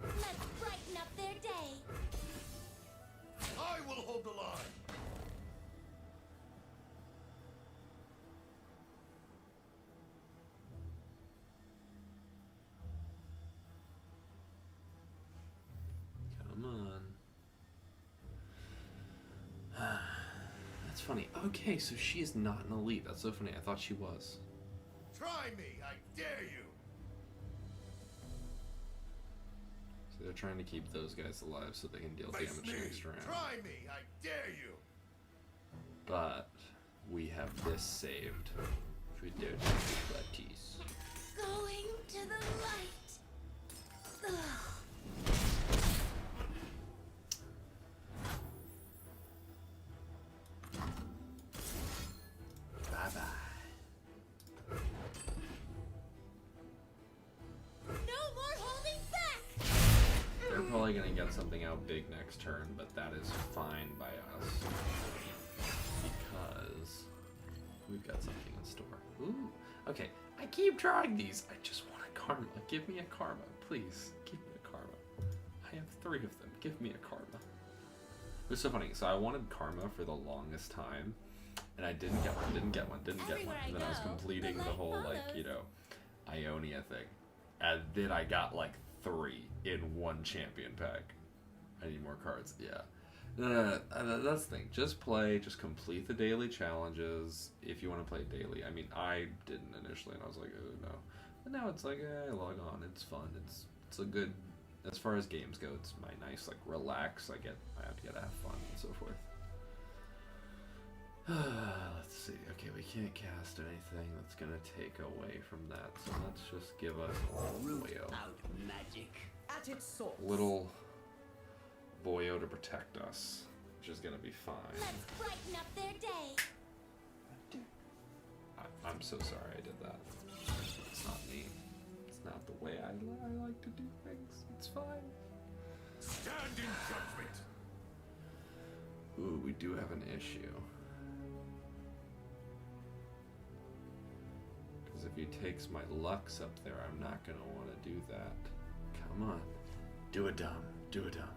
Let's brighten up their day. I will hold the line. Come on. That's funny. Okay, so she is not an elite. That's so funny. I thought she was. Try me, I dare you. So they're trying to keep those guys alive so they can deal Face damage me. next round. Try me, I dare you. But we have this saved. If we don't Baptiste. Going to the light. Ugh. Bye bye. No more holding back. They're probably gonna get something out big next turn, but that is fine by us. Because we've got something in store. Ooh. Okay, I keep drawing these. I just want a karma. Give me a karma, please. Give me a karma. I have 3 of them. Give me a karma. It was so funny. So I wanted karma for the longest time, and I didn't get one. Didn't get one. And then I was completing the whole Ionia thing, and then I got like 3 in one champion pack. I need more cards. Yeah. That's the thing. Just complete the daily challenges if you want to play daily. I mean, I didn't initially, and I was like, oh no. But now it's like, log on. It's fun. It's a good, as far as games go, it's my nice, like, relax. I have to have fun and so forth. Let's see. Okay, we can't cast anything that's going to take away from that. So let's just give us a little boyo. magic. At its source. Little boyo to protect us, which is going to be fine. Let's brighten up their day. I'm so sorry I did that. It's not me. It's not the way I like to do things. It's fine. Stand in judgment. Ooh, we do have an issue. if he takes my Lux up there, I'm not gonna want to do that. Come on. Do a dumb. Do a dumb.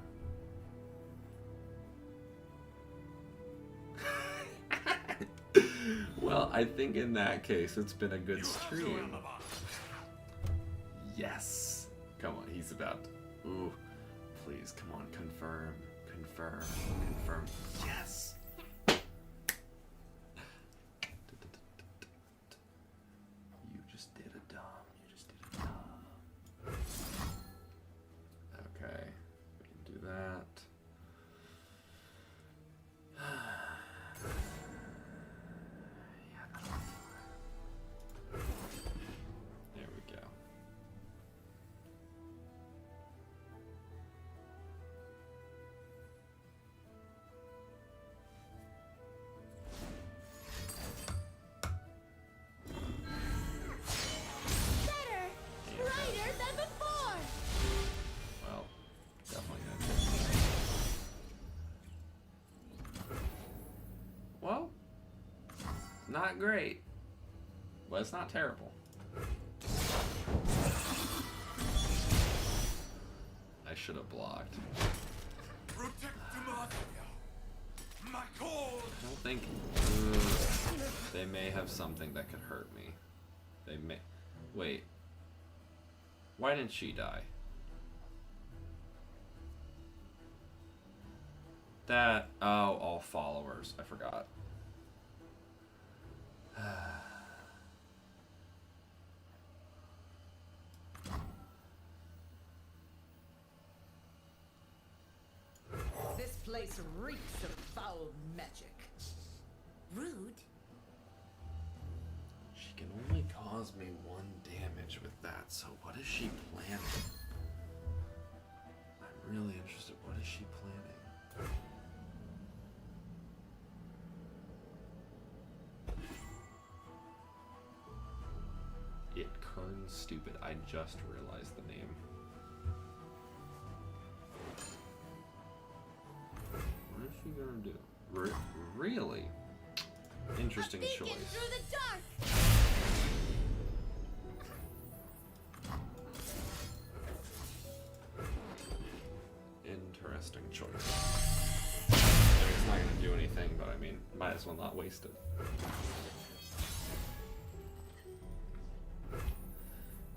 Well, I think in that case, it's been a good stream. Yes. Come on, he's about to. Ooh. Please, come on, confirm. Confirm. Confirm. Yes. You just did a dumb. You just did a dumb. Okay. We can do that. There we go. Better! Brighter than before! Well, definitely not. Well, not great, but it's not terrible. I should have blocked. Protect Demacia. My cause. I don't think they may have something that could hurt me. They may. Wait. Why didn't she die? That. Oh, all followers. I forgot. This place reeks of foul magic. Rude. She can only cause me 1 damage with that, so what is she planning? I'm really interested. What is she planning? It Kern's stupid. I just realized the name. What is she gonna do? Really? Interesting A beacon choice. through the dark! Interesting choice. I mean, it's not gonna do anything, but I mean, might as well not waste it.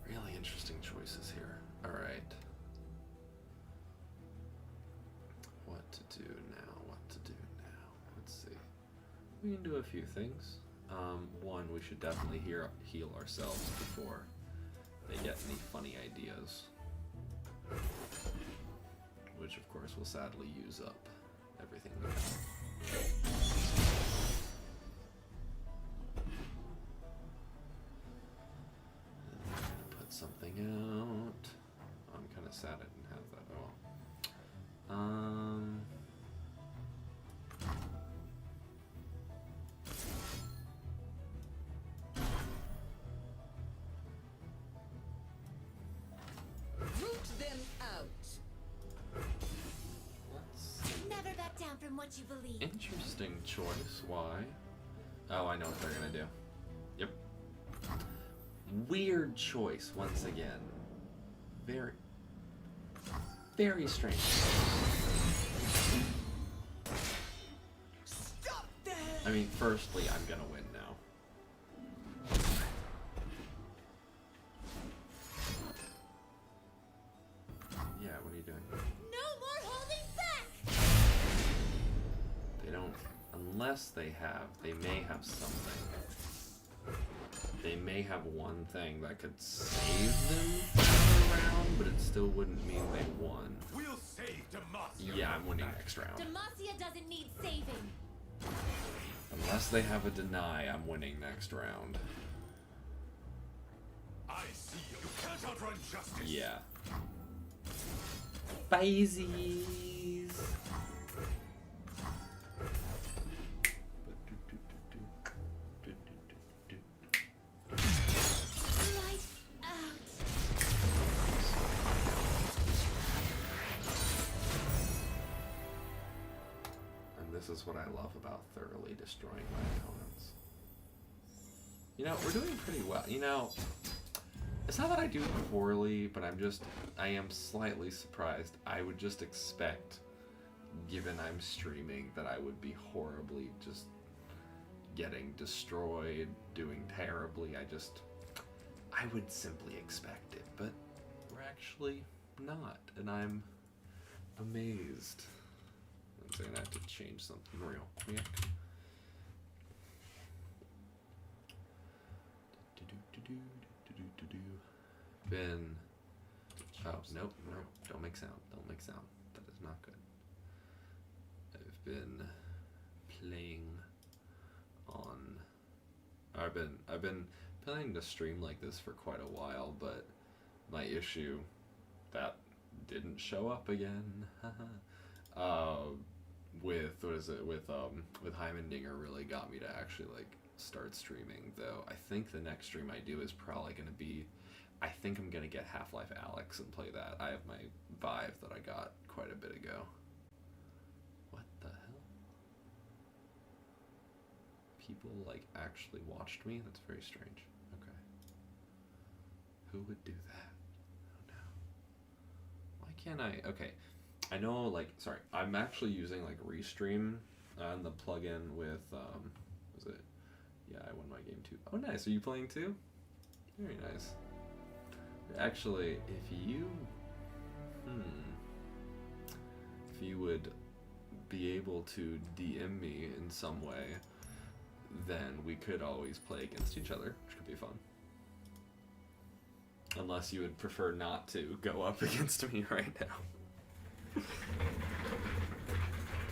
Really interesting choices here. Alright. What to do now? What to do now? Let's see. We can do a few things. One, we should definitely heal ourselves before they get any funny ideas. Which, of course, will sadly use up everything we have. And then I'm gonna put something out. I'm kind of sad I didn't have that. Oh well. Root them out. Let's see. Never back down from what you believe. Interesting choice. Why? Oh, I know what they're gonna do. Yep. Weird choice once again. Very, very strange. Stop that! I mean, firstly, I'm gonna win now. Yeah, what are you doing? No more holding back! They don't, unless they may have something. They may have one thing that could save them for a round, but it still wouldn't mean they won. We'll save Demacia. Yeah, I'm winning next round. Demacia doesn't need saving. Unless they have a deny, I'm winning next round. I see you. You can't outrun justice. Yeah. Byezies. Right out. And this is what I love about thoroughly destroying my opponents. You know, we're doing pretty well. You know, it's not that I do poorly, but I am slightly surprised. I would just expect, given I'm streaming, that I would be horribly just getting destroyed, doing terribly. I would simply expect it, but we're actually not, and I'm amazed. I'm gonna have to change something real quick. Been. Oh, nope, no, don't make sound. Don't make sound. That is not good. I've been playing on. I've been planning to stream like this for quite a while, but my issue that didn't show up again. With what is it? With Heimerdinger really got me to actually like start streaming. Though I think the next stream I do is probably going to be. I think I'm gonna get Half-Life Alyx and play that. I have my Vive that I got quite a bit ago. What the hell? People like actually watched me? That's very strange. Okay. Who would do that? Oh no. Why can't I? Okay. I know, like, sorry. I'm actually using like Restream on the plugin with was it? Yeah, I won my game too. Oh nice. Are you playing too? Very nice. Actually, if you would be able to DM me in some way, then we could always play against each other, which could be fun. Unless you would prefer not to go up against me right now.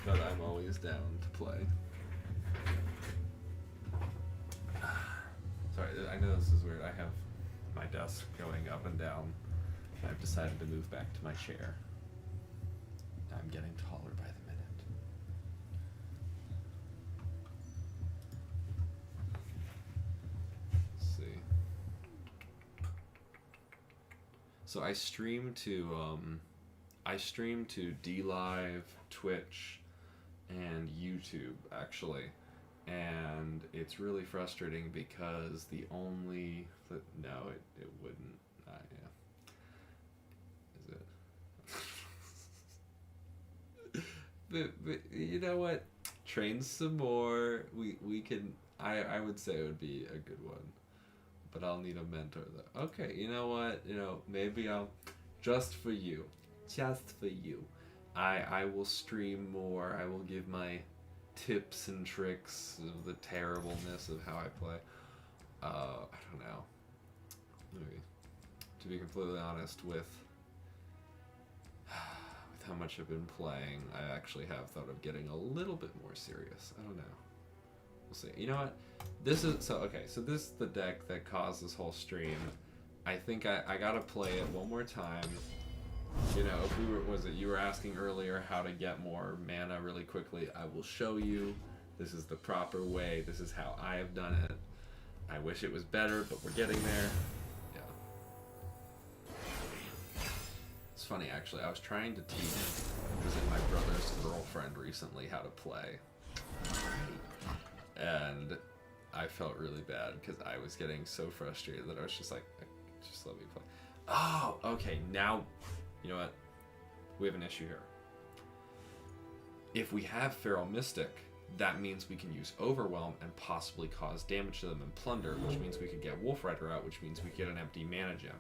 But I'm always down to play. Sorry, I know this is weird. I have my desk going up and down. I've decided to move back to my chair. I'm getting taller by the minute. Let's see. So I stream to DLive, Twitch, and YouTube actually. And it's really frustrating because it wouldn't. Yeah. Is it? but you know what? Train some more. We can. I would say it would be a good one, but I'll need a mentor though. Okay, you know what? Maybe I'll just for you. I will stream more. I will give my tips and tricks of the terribleness of how I play. I don't know. Maybe. To be completely honest with how much I've been playing, I actually have thought of getting a little bit more serious. I don't know. We'll see. You know what? This is so this is the deck that caused this whole stream. I think I gotta play it one more time. You know, if you were asking earlier how to get more mana really quickly, I will show you. This is the proper way. This is how I have done it. I wish it was better, but we're getting there. Yeah. It's funny, actually. I was trying to teach my brother's girlfriend recently how to play. And I felt really bad because I was getting so frustrated that I was just like, just let me play. Oh, okay, now... You know what? We have an issue here. If we have Feral Mystic, that means we can use Overwhelm and possibly cause damage to them and Plunder, which means we could get Wolf Rider out, which means we get an empty mana gem.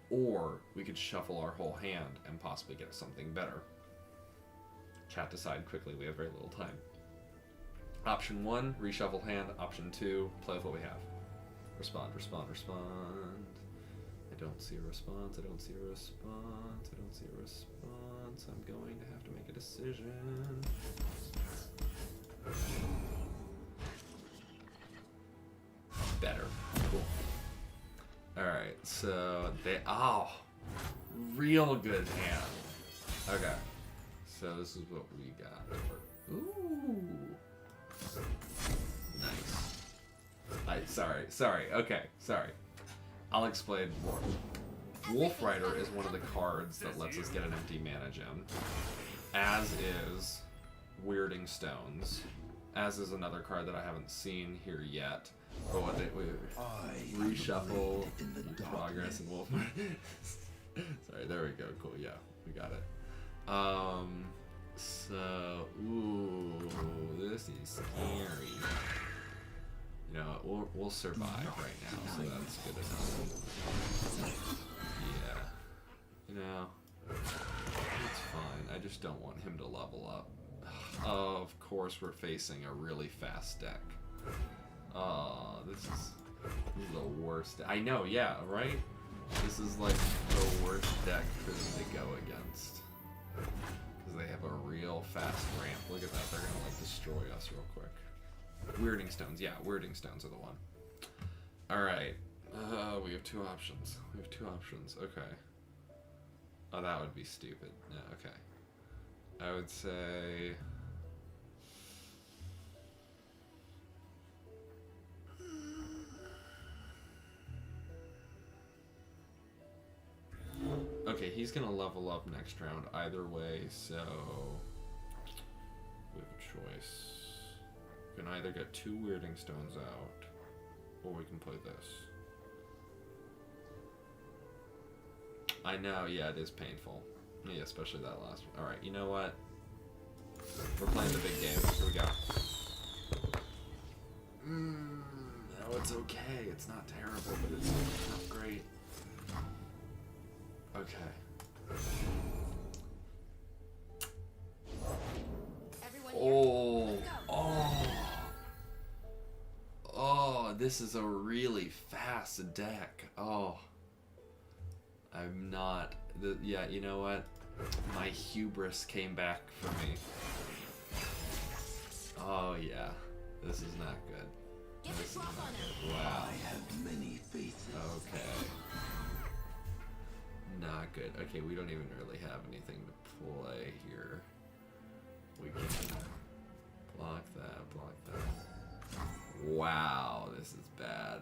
Or we could shuffle our whole hand and possibly get something better. Chat decide quickly, we have very little time. Option 1, reshuffle hand. Option 2, play with what we have. Respond. I don't see a response. I don't see a response. I'm going to have to make a decision. Better. Cool. Alright, so real good hand. Okay. So this is what we got. Ooh. Nice. Sorry. Okay, sorry. I'll explain more. Wolf Rider is one of the cards that lets us get an empty mana gem. As is Weirding Stones. As is another card that I haven't seen here yet. Oh, what did we reshuffle progress and wolf. Sorry, there we go. Cool. Yeah, we got it. So, ooh, this is scary. You know, we'll survive right now, so that's good enough. Yeah. You know, it's fine. I just don't want him to level up. Of course, we're facing a really fast deck. This is the worst. I know, yeah, right? This is like the worst deck for them to go against. Because they have a real fast ramp. Look at that, they're gonna like destroy us real quick. Weirding Stones, yeah, Weirding Stones are the one. Alright, we have two options. Okay. Oh, that would be stupid. Yeah, okay. I would say... Okay, he's gonna level up next round either way, so we have a choice. We can either get 2 Weirding Stones out, or we can play this. I know, yeah, it is painful. Yeah, especially that last one. Alright, you know what? We're playing the big game. Here we go. No, it's okay. It's not terrible, but it's not great. Okay. Everyone here? Oh, Let's go. oh, this is a really fast deck. Oh, I'm not. Yeah, you know what? My hubris came back for me. Oh yeah, this is not good. Get This is the not drop on him. good. Wow. have many faces. Okay. Not good. Okay, we don't even really have anything to play here. We can block that, block that. Wow, this is bad.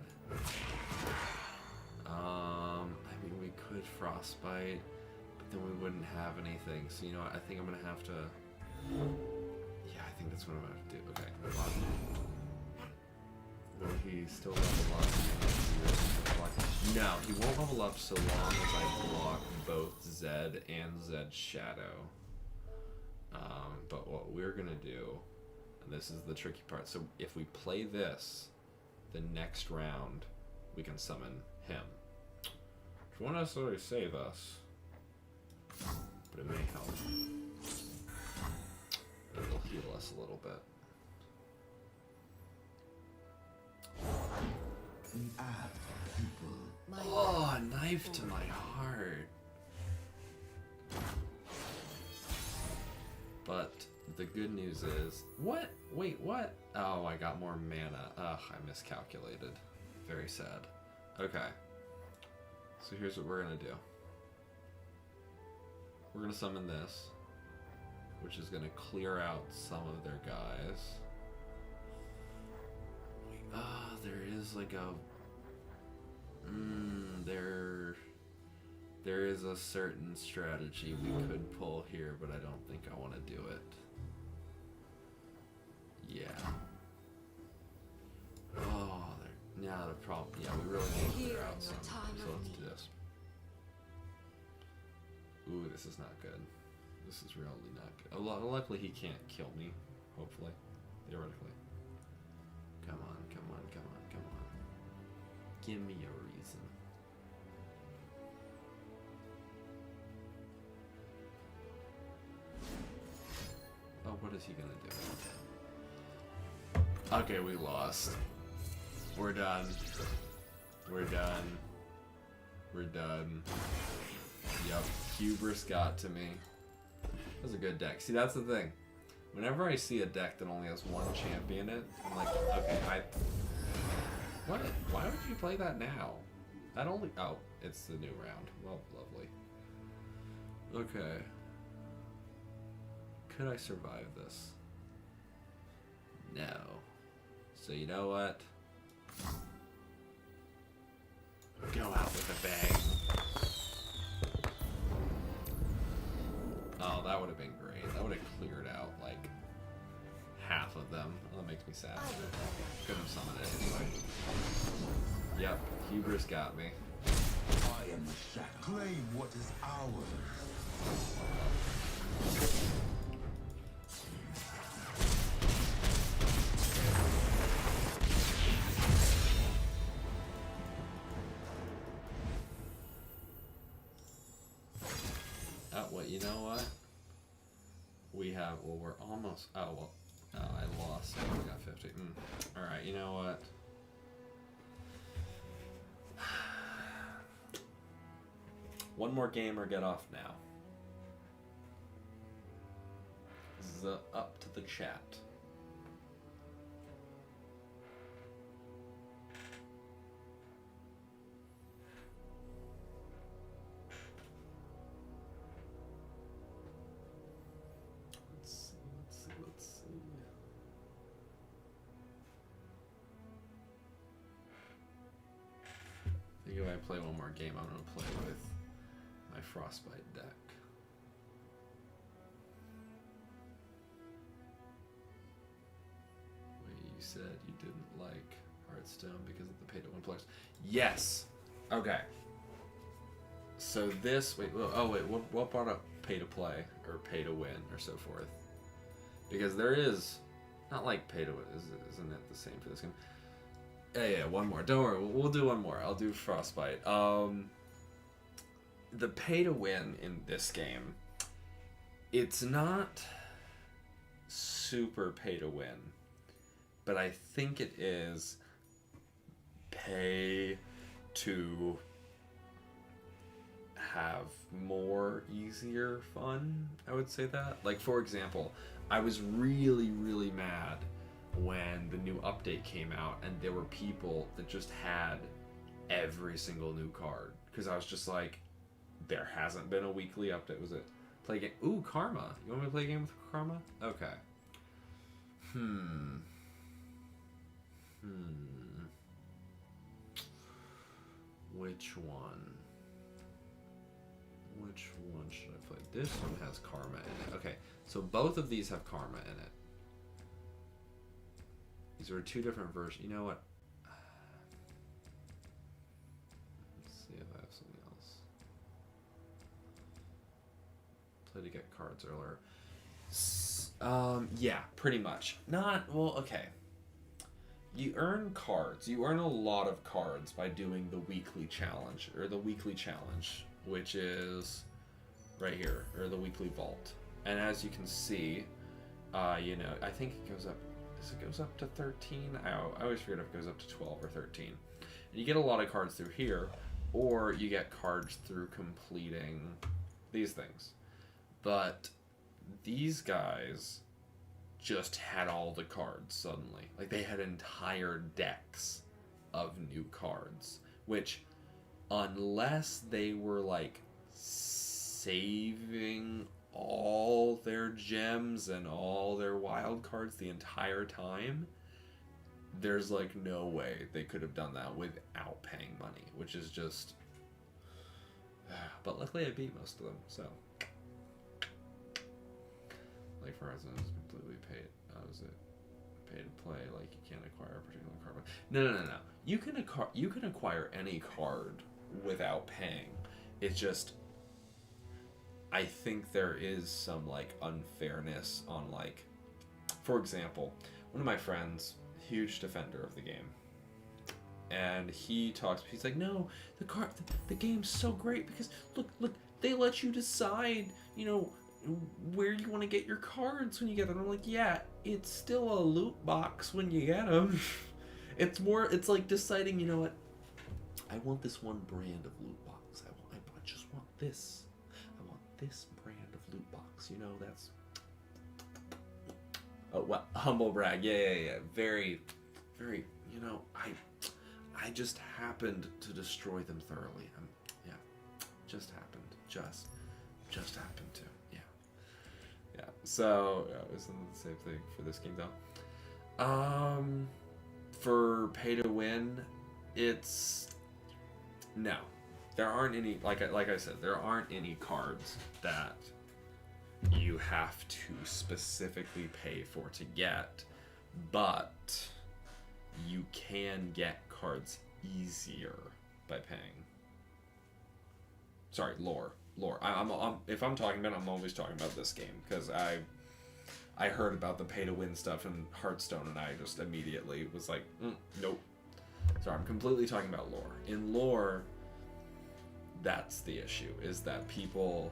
I mean, we could Frostbite, but then we wouldn't have anything. So, you know what? I think I'm going to have to... Yeah, I think that's what I'm going to have to do. Okay, block. Will he still level up? No, he won't level up so long as I block both Zed and Zed's Shadow. But what we're gonna do, and this is the tricky part, so if we play this, the next round, we can summon him. Which won't necessarily save us, but it may help. It'll heal us a little bit. Oh, a knife to my heart. But the good news is... What? Wait, what? Oh, I got more mana. Ugh, I miscalculated. Very sad. Okay. So here's what we're gonna do. We're gonna summon this, which is gonna clear out some of their guys. There is like a... There is a certain strategy we could pull here, but I don't think I want to do it. Yeah. Oh, now the problem... Yeah, we really need to clear out some. So let's do this. Ooh, this is not good. This is really not good. Luckily he can't kill me, hopefully. Theoretically. Come on, come on, come on, come on. Give me a reason. Oh, what is he gonna do? Okay, we lost. We're done. We're done. We're done. Yep, hubris got to me. That was a good deck. See, that's the thing. Whenever I see a deck that only has one champion in it, I'm like, okay, What? Why would you play that now? That only... Oh, it's the new round. Well, lovely. Okay. Could I survive this? No. So you know what? Go out with a bang. Oh, that would have been great. That would have cleared out, like, half of them. Well, that makes me sad. Couldn't have summoned it anyway. Yep, hubris got me. I am the shadow. Claim what is ours. Oh, well, you know what? We have, well, we're almost, oh, well, oh, I lost. I got 50. Alright, you know what? One more game or get off now. Up to the chat. Let's see. I think if I play one more game, I'm going to play with my Frostbite deck. Wait, you said you didn't like Hearthstone because of the pay-to-win players. Yes! Okay. So this, wait, what brought up pay-to-play, or pay-to-win, or so forth? Because there is, not like pay-to-win, isn't it the same for this game? Yeah, one more. Don't worry, we'll do one more. I'll do Frostbite. The pay-to-win in this game, it's not super pay-to-win, but I think it is pay to have more easier fun, I would say that. Like, for example, I was really, really mad when the new update came out and there were people that just had every single new card. Because I was just like, there hasn't been a weekly update. Was it play a game? Ooh, Karma. You want me to play a game with Karma? Okay. Which one? Which one should I play? This one has Karma in it. Okay, so both of these have Karma in it. These are two different versions. You know what? Let's see if I have something else. Play to get cards earlier. Yeah, pretty much. Not, well, okay. You earn cards. You earn a lot of cards by doing the weekly challenge, or the weekly challenge, which is right here, or the weekly vault. And as you can see, you know, I think it goes up, it goes up to 13? I always forget if it goes up to 12 or 13. And you get a lot of cards through here, or you get cards through completing these things. But these guys just had all the cards suddenly. Like, they had entire decks of new cards, which, unless they were like saving all their gems and all their wild cards the entire time, there's like no way they could have done that without paying money, which is just, but luckily I beat most of them. So like, for instance, completely paid. Was it pay to play? Like, you can't acquire a particular card. No. You can acquire any card without paying. It's just, I think there is some like unfairness on, like, for example, one of my friends, huge defender of the game, and he's like, no, the game's so great because look, they let you decide, you know, where you want to get your cards when you get them. I'm like, yeah, it's still a loot box when you get them. It's like deciding, you know what, I want this one brand of loot box. I just want this. I want this brand of loot box. You know, that's, oh, well, humble brag. Yeah. Very, very, you know, I just happened to destroy them thoroughly. Just happened. Just happened to. Yeah, so isn't it the same thing for this game though? For pay to win, it's no. There aren't any, like I said, there aren't any cards that you have to specifically pay for to get, but you can get cards easier by paying. Sorry, lore. I'm if I'm talking about it, I'm always talking about this game because I heard about the pay to win stuff in Hearthstone and I just immediately was like, nope. Sorry, I'm completely talking about lore. In lore, that's the issue, is that people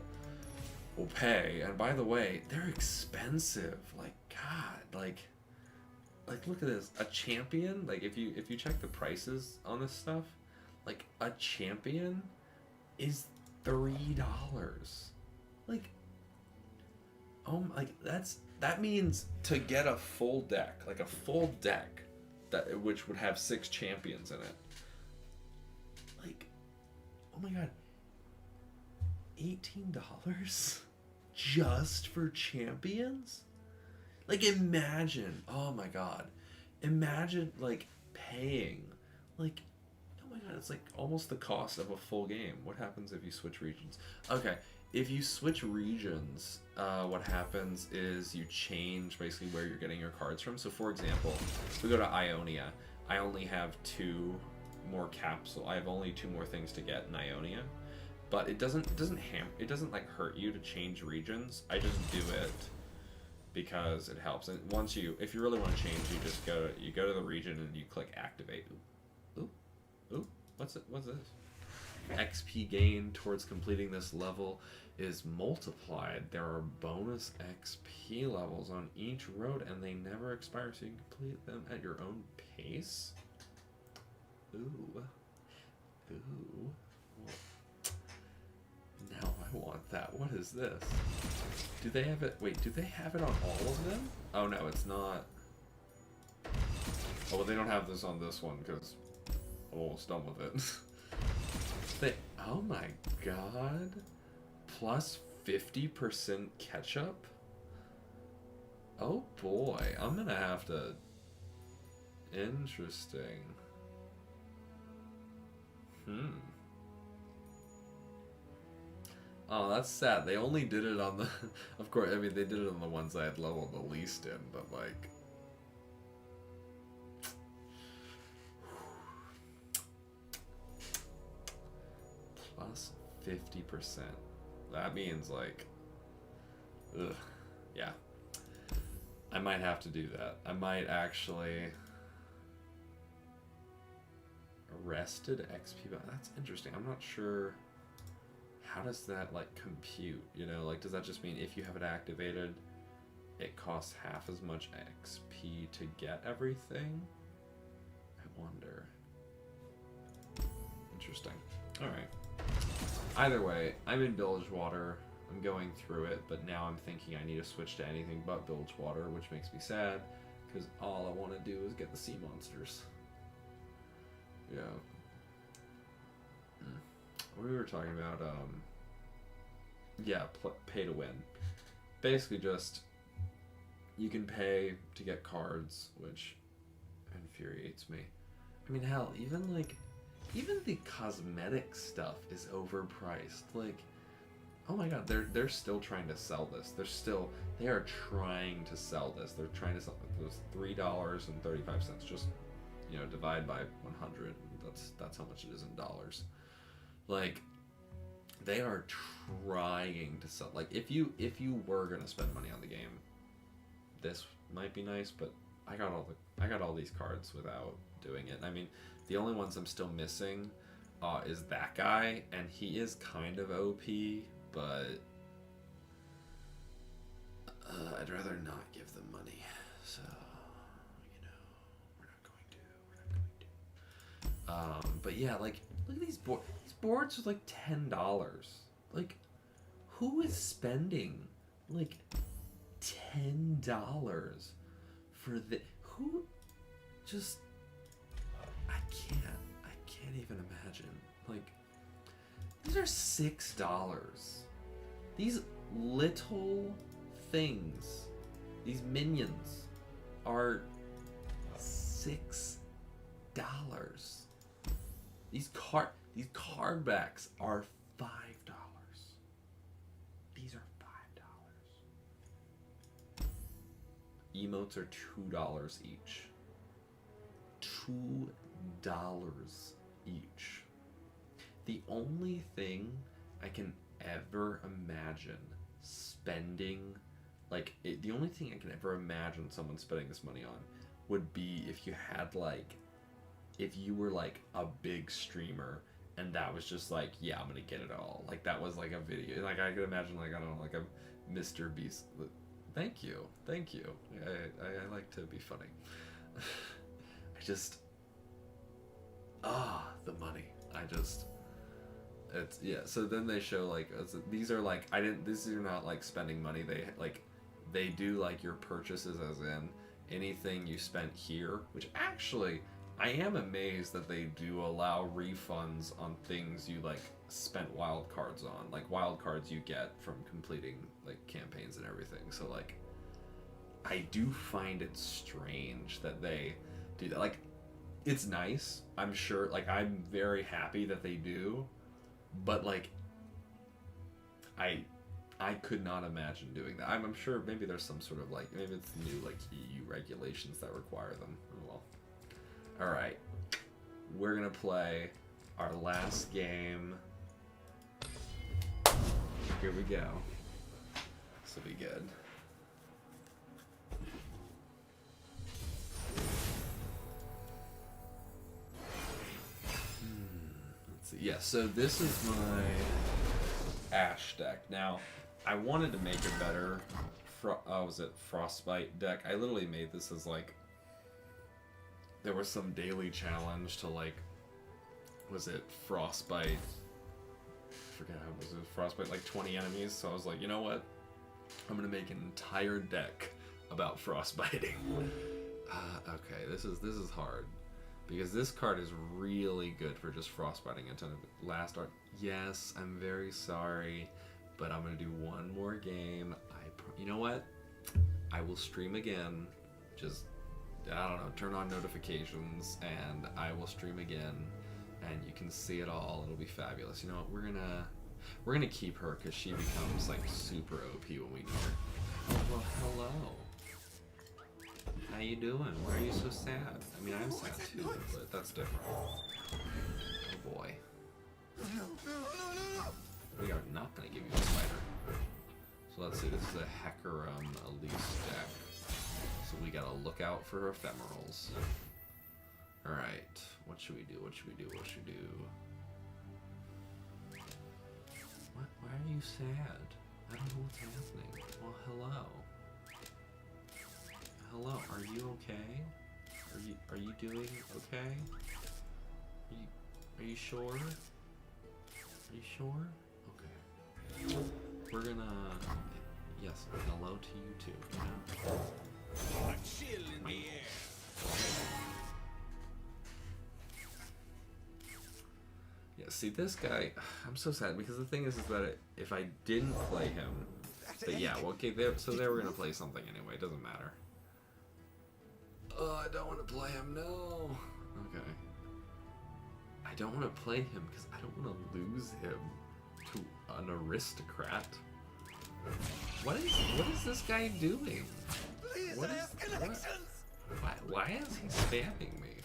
will pay, and by the way, they're expensive. Like, God, like look at this. A champion, like if you check the prices on this stuff, like a champion is $3. Like, that means to get a full deck, like a full deck that which would have 6 champions in it. Like, oh my god. $18 just for champions? Like, imagine, oh my god. Imagine like paying like, oh my god, it's like almost the cost of a full game. What happens if you switch regions? Okay, if you switch regions, what happens is you change basically where you're getting your cards from. So for example, if we go to Ionia, I only have 2 more capsule. I have only 2 more things to get in Ionia, but it doesn't like hurt you to change regions. I just do it because it helps. And once if you really want to change, you just go to the region and you click activate. Ooh, what's this? XP gain towards completing this level is multiplied. There are bonus XP levels on each road and they never expire, so you can complete them at your own pace. Ooh. Now I want that. What is this? Do they have it? Wait, do they have it on all of them? Oh no, it's not. Oh, well, they don't have this on this one because I'm almost done with it. Oh my god. Plus 50% catch-up? Oh boy, I'm gonna have to... Interesting. Oh, that's sad. They only did it on the... Of course, I mean, they did it on the ones I had leveled the least in, but like... Plus 50%. That means like... Ugh. Yeah. I might have to do that. I might actually... Arrested XP... That's interesting. I'm not sure... How does that like compute? You know, like does that just mean if you have it activated, it costs half as much XP to get everything? I wonder. Interesting. Alright. Either way, I'm in Bilgewater. I'm going through it, but now I'm thinking I need to switch to anything but Bilgewater, which makes me sad, because all I want to do is get the sea monsters. Yeah. We were talking about, pay to win. Basically just, you can pay to get cards, which infuriates me. I mean, hell, even the cosmetic stuff is overpriced. Like, oh my god, they're still trying to sell this. They are trying to sell this. They're trying to sell it. It was $3.35. Just, you know, divide by 100. That's how much it is in dollars. Like, they are trying to sell. Like, if you were gonna spend money on the game, this might be nice. But I got all these cards without doing it. I mean, the only ones I'm still missing is that guy, and he is kind of OP, but I'd rather not give them money. So, you know, we're not going to. But yeah, like, look at these boards. These boards are like $10. Like, who is spending like $10 for the? Who just? I can't even imagine. Like, these are $6. These little things, these minions, are $6. These card backs are $5. These are $5. emotes are $2 each. $2 each. The only thing I can ever imagine spending, the only thing I can ever imagine someone spending this money on would be if you had, if you were, a big streamer and that was just yeah, I'm gonna get it all. That was, a video. I could imagine, I don't know, a Mr. Beast. Thank you. I like to be funny. I just... the money. It's, yeah, so then they show, these are, these are not, spending money. They do, your purchases as in anything you spent here, which actually, I am amazed that they do allow refunds on things you, spent wild cards on. Wild cards you get from completing, campaigns and everything. So, I do find it strange that they do that. It's nice, I'm sure, I'm very happy that they do, but, I could not imagine doing that. I'm sure maybe there's some sort of, maybe it's new, EU regulations that require them. Oh, well. Alright. We're gonna play our last game. Here we go. This will be good. Let's see. Yeah, so this is my Ash deck. Now, I wanted to make a better, was it Frostbite deck? I literally made this as there was some daily challenge to was it Frostbite? I forget how it was. Frostbite 20 enemies. So I was like, you know what? I'm gonna make an entire deck about frostbiting. Okay, this is hard because this card is really good for just frostbiting a ton of last art. Yes, I'm very sorry, but I'm gonna do one more game. You know what? I will stream again. Just, I don't know, turn on notifications and I will stream again and you can see it all. It'll be fabulous. You know what? We're gonna keep her because she becomes super OP when we need her. Oh, well, hello. How you doing? Why are you so sad? I mean, I'm sad too, but that's different. Oh boy. We are not gonna give you a spider. So let's see, this is a Heimerdinger Elise deck. So we gotta look out for ephemerals. Alright, what should we do? What should we do? What should we do? What? Why are you sad? I don't know what's happening. Well, hello. Hello, are you okay? Are you doing okay? Are you sure? Are you sure? Okay. We're gonna... Yes, hello to you too. You know? Chill in the air. Yeah, see this guy, I'm so sad because the thing is that if I didn't play him, but yeah, well, okay, so they were gonna play something anyway, it doesn't matter. Oh, I don't want to play him, no. Okay. I don't want to play him because I don't want to lose him to an aristocrat. What is this guy doing? Please ask connections. Why is he spamming me?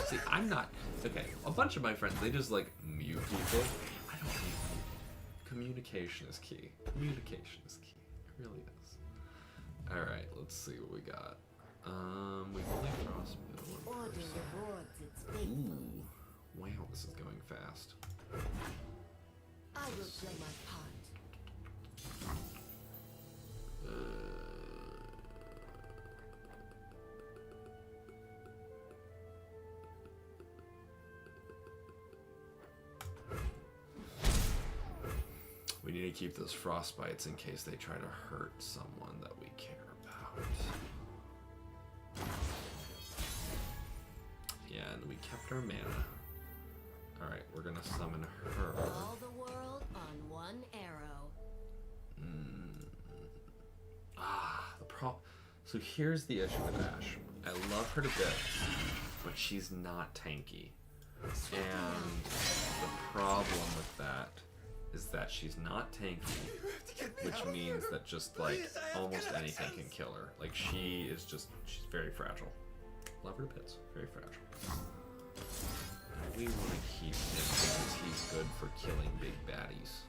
See, I'm not... Okay, a bunch of my friends, they just, mute people. I don't mute people. Communication is key. Communication is key. It really is. Alright, let's see what we got. We've only crossed one person. Ooh. Wow, this is going fast. I will play my part. We need to keep those frostbites in case they try to hurt someone that we care about. Yeah, and we kept our mana. Alright, we're gonna summon her. All the world on one arrow. So here's the issue with Ash. I love her to bits, but she's not tanky. And the problem with that is that she's not tanky, which means that just like almost anything can kill her. Like she's very fragile. Love her to bits. Very fragile. We want to keep him because he's good for killing big baddies.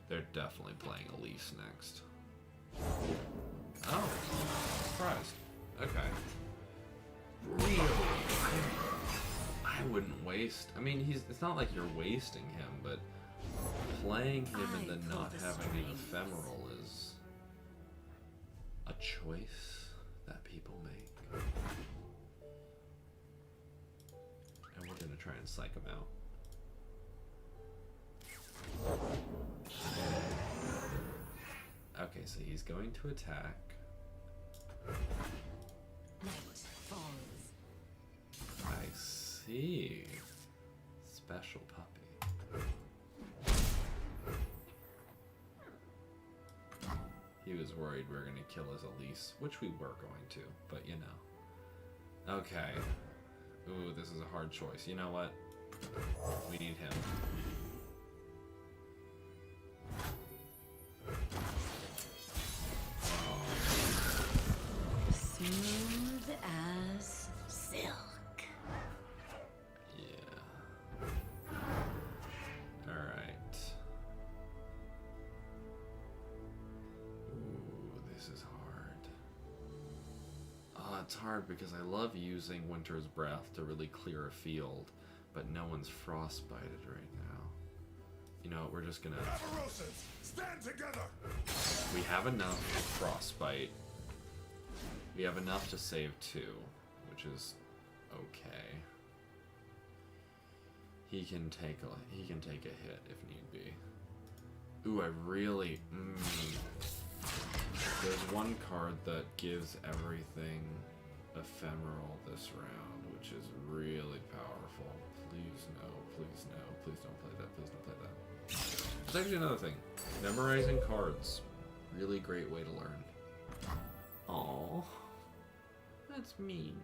They're definitely playing Elise next. Oh, surprised. Okay. Really? I wouldn't waste. I mean, it's not like you're wasting him, but playing him and then not having an ephemeral is a choice that people make. And we're gonna try and psych him out. Okay, so he's going to attack. Night falls. I see. Special puppy. He was worried we were going to kill his Elise, which we were going to, but you know. Okay. Ooh, this is a hard choice. You know what? We need him. Smooth as silk. Yeah. Alright. Ooh, this is hard. Oh, it's hard because I love using Winter's Breath to really clear a field, but no one's frostbited right now. You know, we're just gonna... Barbarosans, stand together! We have enough frostbite. We have enough to save 2, which is okay. He can take a hit if need be. Ooh, I really there's one card that gives everything ephemeral this round, which is really powerful. Please no, please no, please don't play that, please don't play that. There's actually another thing. Memorizing cards. Really great way to learn. Aww. That's mean.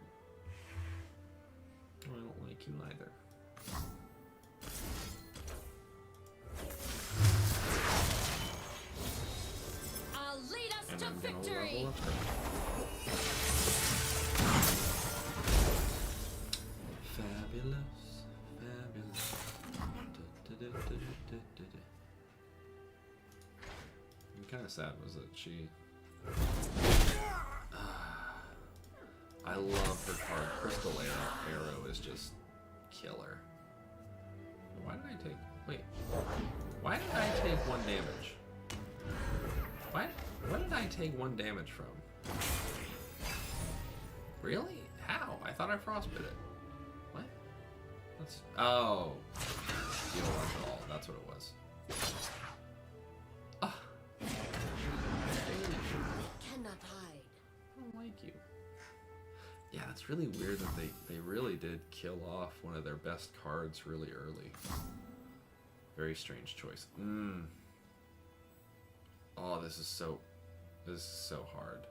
I don't like you either. I'll lead us And to I'm gonna victory. level up her. Fabulous. Fabulous. I'm kind of sad was that she... I love her card. Crystal Arrow is just killer. Why did I take... Wait. Why did I take 1 damage? What did I take 1 damage from? Really? How? I thought I frostbit it. What? That's... Oh. Deal 1 all. That's what it was. Ah. Cannot hide. I don't like you. Yeah, it's really weird that they really did kill off one of their best cards really early. Very strange choice. Oh, this is so hard.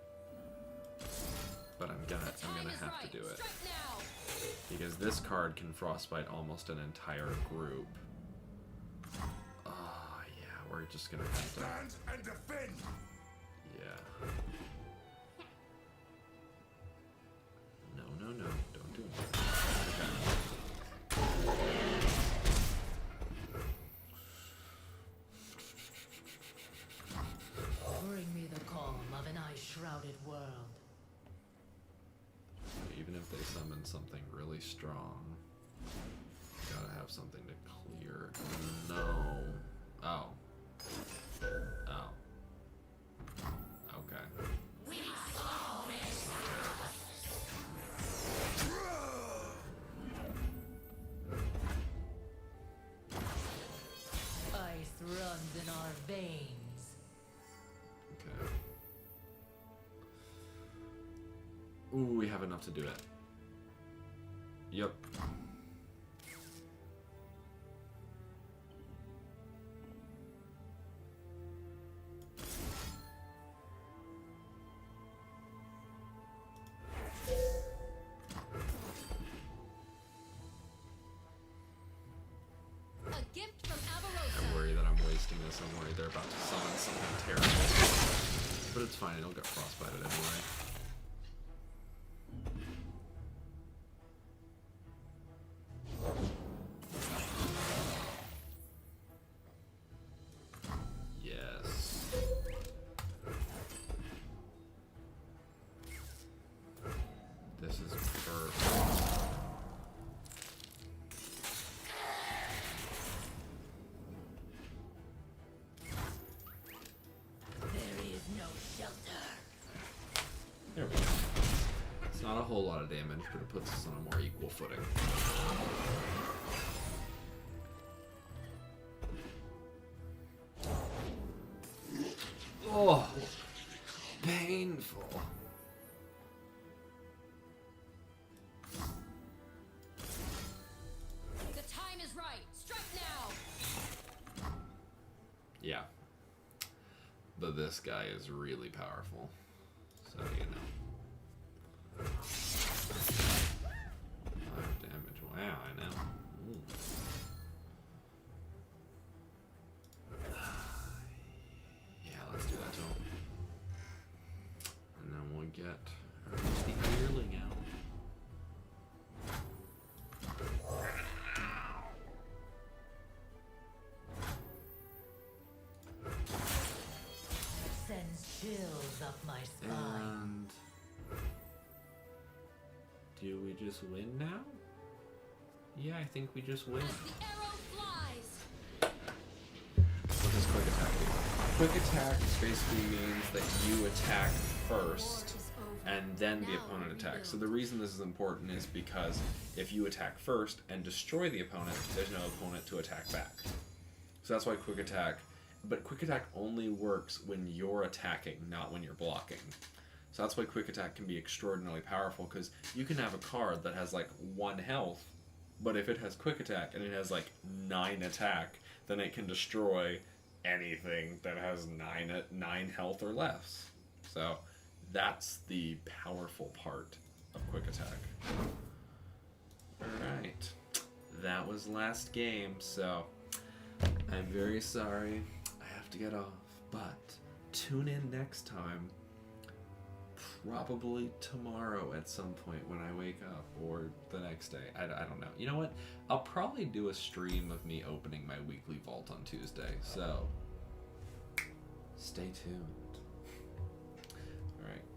But I'm gonna have to do it. Because this card can frostbite almost an entire group. Oh yeah, we're just gonna have to. Stand and defend! Yeah. No, no, no. Don't do it. Bring me the calm of an ice-shrouded world. Even if they summon something really strong, gotta have something to clear. No. Oh. Oh. Okay. Ice runs in our veins. Okay. Ooh, we have enough to do it. Yep. gift from I Avarosa. worry that I'm wasting this. I'm worried they're about to summon something terrible. But it's fine, it'll get frostbited anyway. Yes. This is perfect. There is no shelter. There we go. It's not a whole lot of damage, but it puts us on a more equal footing. Oh, painful. The time is right. Strike now. Yeah. But this guy is really powerful. So, you know. 5 damage. Wow, I know. Ooh. Yeah, let's do that to him. And then we'll get the earling out. Sends chills up my spine. And do we just win now? Yeah, I think we just win. As the arrow flies. What does quick attack do? Quick attack basically means that you attack first and then the opponent attacks. So the reason this is important is because if you attack first and destroy the opponent, there's no opponent to attack back. So that's why quick attack, but quick attack only works when you're attacking, not when you're blocking. So that's why quick attack can be extraordinarily powerful, because you can have a card that has like 1 health, but if it has quick attack and it has like 9 attack, then it can destroy anything that has 9 health or less. So that's the powerful part of quick attack. Alright, that was last game, so I'm very sorry I have to get off, but tune in next time, probably tomorrow at some point when I wake up, or the next day. I don't know. You know what? I'll probably do a stream of me opening my weekly vault on Tuesday, so stay tuned. Alright.